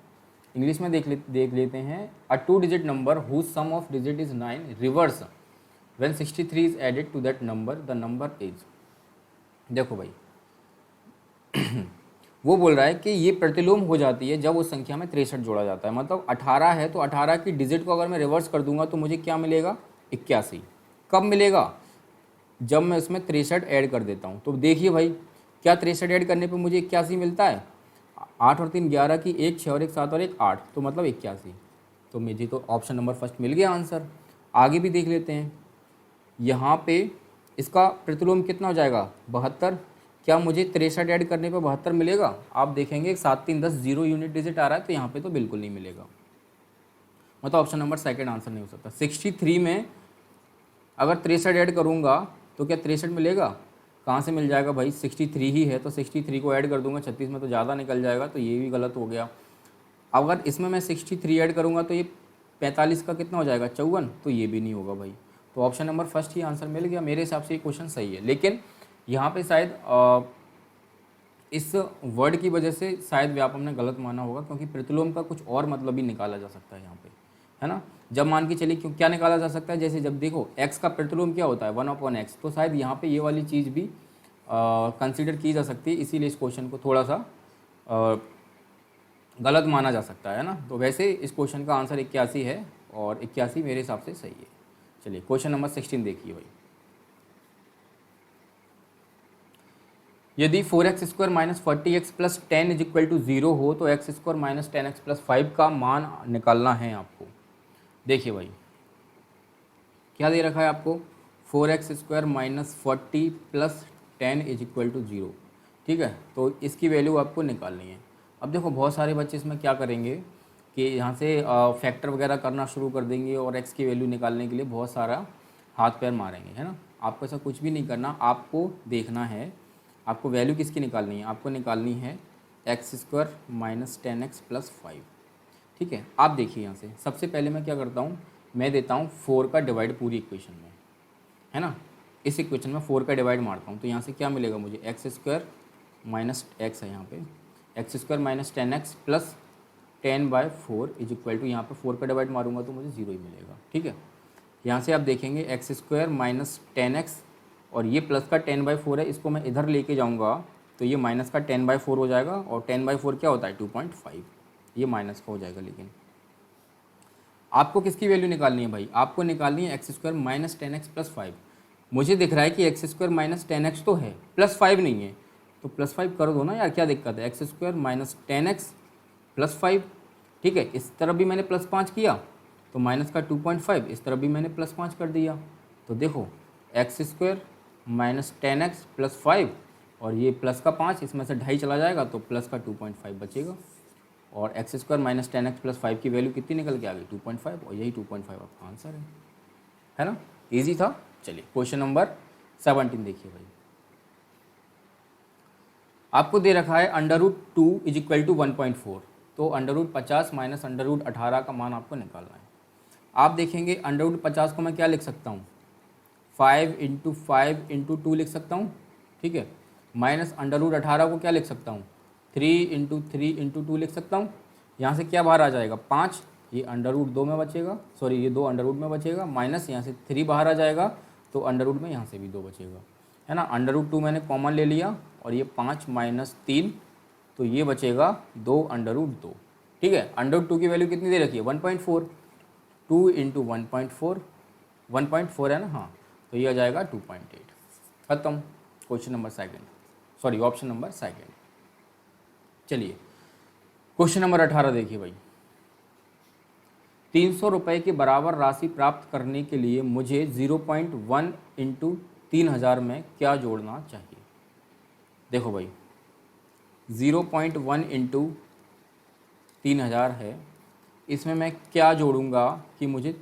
[SPEAKER 1] इंग्लिश में देख लेते हैं। A 2 digit number whose sum of digit is 9 reverse when 63 is added to that number, the number is. देखो भाई वो बोल रहा है कि ये प्रतिलोम हो जाती है जब उस संख्या में 63 जोड़ा जाता है। मतलब 18 है तो 18 की डिजिट को अगर मैं रिवर्स कर दूंगा तो मुझे क्या मिलेगा, 81। कब मिलेगा, जब मैं इसमें 63 ऐड कर देता हूँ। तो देखिए भाई क्या 63 ऐड करने पे मुझे 81 मिलता है। 8 और 3 11 की 1 6 और 1 7 और 1 8, तो मतलब 81। तो मुझे तो ऑप्शन नंबर फर्स्ट मिल गया आंसर। आगे भी देख लेते हैं, यहाँ पे इसका प्रतिलोम कितना हो जाएगा, 72। क्या मुझे 63 ऐड करने पे 72 मिलेगा। आप देखेंगे 7 3 10 0 यूनिट डिजिट आ रहा है, तो यहाँ पे तो बिल्कुल नहीं मिलेगा। मतलब ऑप्शन नंबर सेकंड आंसर नहीं हो सकता। 63 में अगर 63 ऐड करूँगा तो क्या 63 मिलेगा, कहाँ से मिल जाएगा भाई, 63 ही है तो 63 को ऐड कर दूंगा 36 में तो ज़्यादा निकल जाएगा, तो ये भी गलत हो गया। अगर इसमें मैं 63 ऐड करूँगा तो ये 45 का कितना हो जाएगा 54, तो ये भी नहीं होगा भाई। तो ऑप्शन नंबर फर्स्ट ही आंसर मिल गया। मेरे हिसाब से ये क्वेश्चन सही है, लेकिन यहाँ पे शायद इस वर्ड की वजह से शायद व्यापम ने गलत माना होगा, क्योंकि प्रतिलोम का कुछ और मतलब भी निकाला जा सकता है यहाँ पे, है ना। जब मान के चलिए क्यों क्या निकाला जा सकता है, जैसे जब देखो x का प्रतिलोम क्या होता है 1/x, तो शायद यहाँ पे ये वाली चीज़ भी कंसीडर की जा सकती है, इसीलिए इस क्वेश्चन को थोड़ा सा गलत माना जा सकता है ना। तो वैसे इस क्वेश्चन का आंसर 81 है, और 81 मेरे हिसाब से सही है। चलिए क्वेश्चन नंबर 16 देखिए भाई। यदि 4x² - 40x + 10 = 0 हो तो x² - 10x + 5 का मान निकालना है आपको। देखिए भाई क्या दे रखा है आपको, 4x² - 40 + 10 = 0, ठीक है। तो इसकी वैल्यू आपको निकालनी है। अब देखो बहुत सारे बच्चे इसमें क्या करेंगे कि यहाँ से फैक्टर वगैरह करना शुरू कर देंगे और x की वैल्यू निकालने के लिए बहुत सारा हाथ पैर मारेंगे, है ना। आपको ऐसा कुछ भी नहीं करना, आपको देखना है आपको वैल्यू किसकी निकालनी है, आपको निकालनी है x² - 10x + 5, ठीक है। आप देखिए यहाँ से सबसे पहले मैं क्या करता हूँ, मैं देता हूँ 4 का डिवाइड पूरी इक्वेशन में, है ना। इस इक्वेशन में 4 का डिवाइड मारता हूँ, तो यहाँ से क्या मिलेगा मुझे, x² - x है यहाँ पे, x² - 10x + 10/4 = यहाँ पे 4 का डिवाइड मारूंगा तो मुझे 0 ही मिलेगा, ठीक है। यहाँ से आप देखेंगे x² - 10x और ये प्लस का 10/4 है, इसको मैं इधर लेके जाऊँगा तो ये माइनस का 10/4 हो जाएगा, और 10/4 क्या होता है 2.5, ये माइनस का हो जाएगा। लेकिन आपको किसकी वैल्यू निकालनी है भाई, आपको निकालनी है x² - 10x + 5। मुझे दिख रहा है कि x² - 10x तो है, +5 नहीं है, तो +5 कर दो ना यार, क्या दिक्कत है। x² - 10x + 5, ठीक है। इस तरफ भी मैंने +5 किया तो माइनस का 2.5, इस तरफ भी मैंने +5 कर दिया। तो देखो x² - 10x + 5 और ये प्लस का 5, इसमें से 2.5 चला जाएगा तो प्लस का 2.5 बचेगा, और x² - 10x + 5 की वैल्यू कितनी निकल के आ गई 2.5, और यही 2.5 आपका आंसर है ना। ईजी था। चलिए क्वेश्चन नंबर 17 देखिए भाई। आपको दे रखा है √2 = 1.4, तो √50 - √18 का मान आपको निकालना है। आप देखेंगे √50 को मैं क्या लिख सकता हूँ, 5 × 5 × 2 लिख सकता हूँ, ठीक है। माइनस √18 को क्या लिख सकता हूँ, 3 × 3 × 2 लिख सकता हूँ। यहाँ से क्या बाहर आ जाएगा 5, ये √2 में बचेगा, सॉरी ये 2 √ में बचेगा, माइनस यहाँ से 3 बाहर आ जाएगा तो √ में यहाँ से भी 2 बचेगा, है ना। √2 मैंने कॉमन ले लिया, और ये 5 - 3 तो ये बचेगा 2 √2, ठीक है। √2 की वैल्यू कितनी दे रखी है 1.4, 2 × 1.4, 1.4 है ना, हाँ, तो ये आ जाएगा 2.8। खत्म। Question number second, sorry option number second. चलिए क्वेश्चन नंबर 18 देखिए भाई। 300 रुपये के बराबर राशि प्राप्त करने के लिए मुझे 0.1 × 3000 में क्या जोड़ना चाहिए। देखो भाई 0.1 × 3000 है, इसमें मैं क्या जोड़ूंगा कि मुझे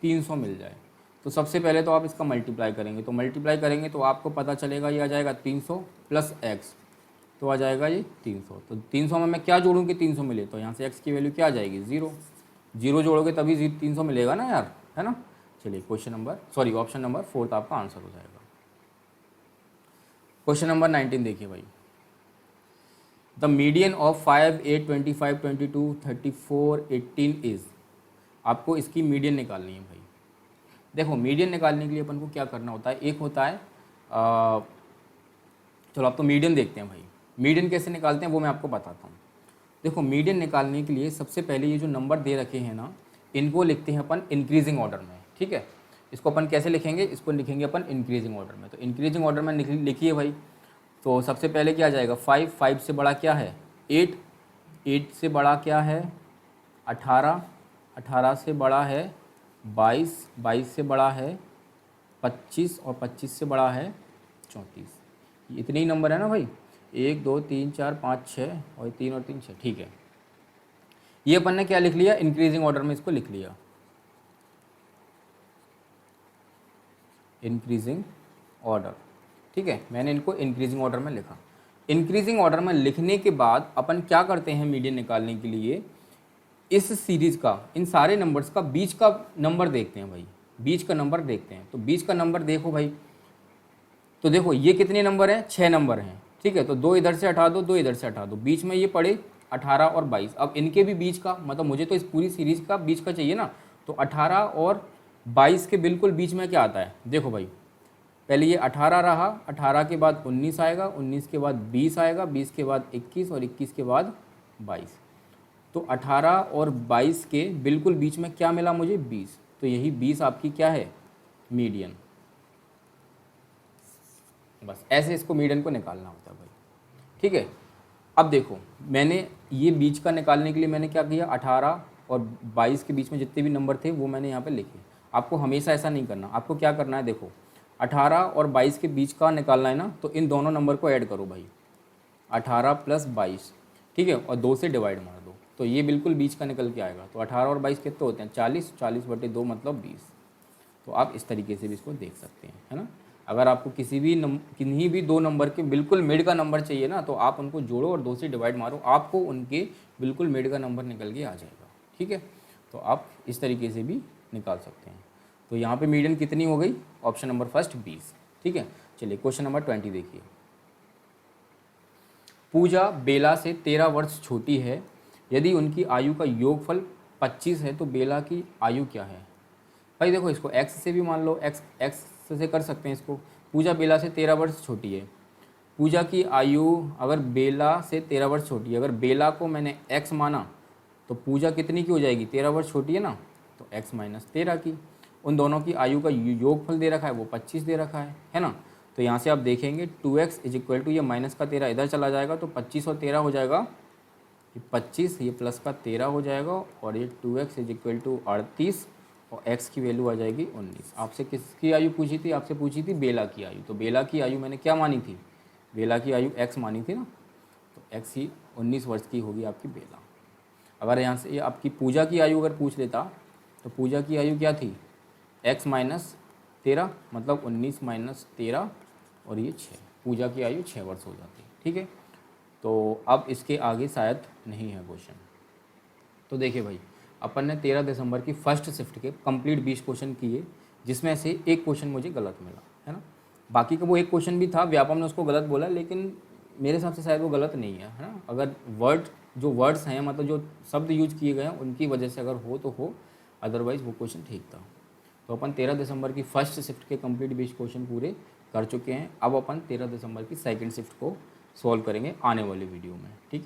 [SPEAKER 1] 300 मिल जाए। तो सबसे पहले तो आप इसका मल्टीप्लाई करेंगे, तो मल्टीप्लाई करेंगे तो आपको पता चलेगा ये आ जाएगा 300 + x, तो आ जाएगा ये 300। तो 300 में मैं क्या जोड़ूँ कि 300 मिले, तो यहाँ से x की वैल्यू क्या आ जाएगी 0, 0 जोड़ोगे तभी 300 मिलेगा ना यार, है ना। चलिए question number sorry option number 4 आपका आंसर हो जाएगा। क्वेश्चन नंबर 19 देखिए भाई। द मीडियन ऑफ 5, 8, 25, 22, 34, 18 इज, आपको इसकी मीडियन निकालनी है भाई। देखो मीडियन निकालने के लिए अपन को क्या करना होता है, एक होता है चलो आप तो मीडियन देखते हैं भाई। मीडियन कैसे निकालते हैं वो मैं आपको बताता हूँ। देखो मीडियन निकालने के लिए सबसे पहले ये जो नंबर दे रखे हैं ना, इनको लिखते हैं अपन इंक्रीजिंग ऑर्डर में, ठीक है। इसको अपन कैसे लिखेंगे, इसको लिखेंगे अपन इंक्रीजिंग ऑर्डर में। तो इंक्रीजिंग ऑर्डर में लिखिए भाई। तो सबसे पहले क्या आ जाएगा 5, 5 से बड़ा क्या है 8, 8 से बड़ा क्या है 18, 18 से बड़ा है 22, 22 से बड़ा है 25, और 25 से बड़ा है 34। इतने ही नंबर है ना भाई, 1 2 3 4 5 6, और 3 और 3 6, ठीक है। ये अपन ने क्या लिख लिया इंक्रीजिंग ऑर्डर में, इसको लिख लिया इंक्रीजिंग ऑर्डर, ठीक है। मैंने इनको इंक्रीजिंग ऑर्डर में लिखा। इंक्रीजिंग ऑर्डर में लिखने के बाद अपन क्या करते हैं मीडियन निकालने के लिए, इस सीरीज़ का, इन सारे नंबर्स का बीच का नंबर देखते हैं भाई, बीच का नंबर देखते हैं। तो बीच का नंबर देखो भाई, तो देखो ये कितने नंबर हैं, 6 नंबर हैं, ठीक है। तो 2 इधर से हटा दो, 2 इधर से हटा दो, बीच में ये पड़े 18 और 22। अब इनके भी बीच का, मतलब मुझे तो इस पूरी सीरीज़ का बीच का चाहिए ना, तो 18 और 22 के बिल्कुल बीच में क्या आता है, देखो भाई, पहले ये 18 रहा, 18 के बाद 19 आएगा, 19 के बाद 20 आएगा, 20 के बाद 21 और 21 के बाद 22। तो 18 और 22 के बिल्कुल बीच में क्या मिला मुझे, 20। तो यही 20 आपकी क्या है, मीडियन। बस ऐसे इसको मीडियन को निकालना होता है भाई, ठीक है। अब देखो, मैंने ये बीच का निकालने के लिए मैंने क्या किया, 18 और 22 के बीच में जितने भी नंबर थे वो मैंने यहाँ पे लिखे। आपको हमेशा ऐसा नहीं करना, आपको क्या करना है, देखो 18 और 22 के बीच का निकालना है ना, तो इन दोनों नंबर को ऐड करो भाई, 18 + 22, ठीक है, और 2 से डिवाइड मार दो, तो ये बिल्कुल बीच का निकल के आएगा। तो 18 और 22 कितने होते हैं, 40, 40/2 मतलब 20। तो आप इस तरीके से भी इसको देख सकते हैं, है ना। अगर आपको किन्हीं भी 2 नंबर के बिल्कुल मिड का नंबर चाहिए ना, तो आप उनको जोड़ो और 2 से डिवाइड मारो, आपको उनके बिल्कुल मिड का नंबर निकल के आ जाएगा, ठीक है। तो आप इस तरीके से भी निकाल सकते हैं। तो यहाँ पे मीडियन कितनी हो गई, ऑप्शन नंबर फर्स्ट 20, ठीक है। चलिए क्वेश्चन नंबर 20 देखिए। पूजा बेला से 13 वर्ष छोटी है, यदि उनकी आयु का योगफल 25 है तो बेला की आयु क्या है। भाई देखो, इसको x से भी मान लो, x से कर सकते हैं इसको। पूजा बेला से 13 वर्ष छोटी है, पूजा की आयु अगर बेला से 13 वर्ष छोटी है, अगर बेला को मैंने x माना तो पूजा कितनी की हो जाएगी, 13 वर्ष छोटी है ना, तो x - 13 की। उन दोनों की आयु का योगफल दे रखा है, वो 25 दे रखा है ना। तो यहाँ से आप देखेंगे 2x = ये माइनस का 13 इधर चला जाएगा, तो 25 और 13 हो जाएगा, ये 25, ये प्लस का 13 हो जाएगा, और ये 2x = 38 और x की वैल्यू आ जाएगी 19। आपसे किसकी आयु पूछी थी, आपसे पूछी थी बेला की आयु। तो बेला की आयु मैंने क्या मानी थी, बेला की आयु x मानी थी ना, तो x ही 19 वर्ष की होगी आपकी बेला। अगर यहाँ से ये आपकी पूजा की आयु अगर पूछ लेता, तो पूजा की आयु क्या थी, x - 13 मतलब 19 - 13 और ये 6, पूजा की आयु 6 वर्ष हो जाती है, ठीक है। तो अब इसके आगे शायद नहीं है क्वेश्चन। तो देखिए भाई, अपन ने 13 दिसंबर की फर्स्ट शिफ्ट के कंप्लीट 20 क्वेश्चन किए, जिसमें से एक क्वेश्चन मुझे गलत मिला, है ना। बाकी का वो एक क्वेश्चन भी था, व्यापम ने उसको गलत बोला, लेकिन मेरे हिसाब से शायद वो गलत नहीं है ना। अगर वर्ड्स हैं, मतलब जो शब्द यूज किए गए हैं उनकी वजह से अगर हो तो हो, अदरवाइज़ वो क्वेश्चन ठीक था। तो अपन 13 दिसंबर की फर्स्ट शिफ्ट के कंप्लीट 20 क्वेश्चन पूरे कर चुके हैं। अब अपन 13 दिसंबर की सेकंड शिफ्ट को सॉल्व करेंगे आने वाले वीडियो में, ठीक।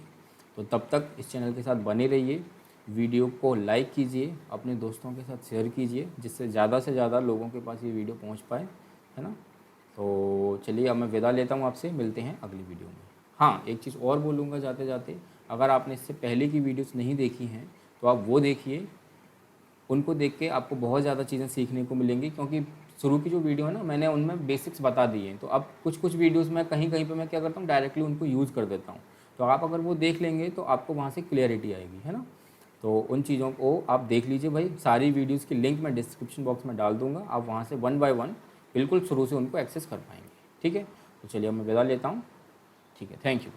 [SPEAKER 1] तो तब तक इस चैनल के साथ बने रहिए, वीडियो को लाइक कीजिए, अपने दोस्तों के साथ शेयर कीजिए, जिससे ज़्यादा से ज़्यादा लोगों के पास ये वीडियो पहुंच पाए, है ना। तो चलिए अब मैं विदा लेता हूँ आपसे, मिलते हैं अगली वीडियो में। हाँ, एक चीज़ और बोलूँगा जाते जाते, अगर आपने इससे पहले की वीडियोस नहीं देखी हैं तो आप वो देखिए, उनको देख के आपको बहुत ज़्यादा चीज़ें सीखने को मिलेंगी, क्योंकि शुरू की जो वीडियो है ना, मैंने उनमें बेसिक्स बता दिए हैं। तो अब कुछ वीडियोस में कहीं कहीं पे मैं क्या करता हूँ, डायरेक्टली उनको यूज़ कर देता हूँ। तो आप अगर वो देख लेंगे तो आपको वहाँ से क्लियरिटी आएगी, है ना। तो उन चीज़ों को आप देख लीजिए भाई, सारी वीडियोज़ की लिंक मैं डिस्क्रिप्शन बॉक्स में डाल दूँगा, आप वहाँ से 1 बाय 1 बिल्कुल शुरू से उनको एक्सेस कर पाएंगे, ठीक है। तो चलिए अब मैं विदा लेता हूँ, ठीक है, थैंक यू।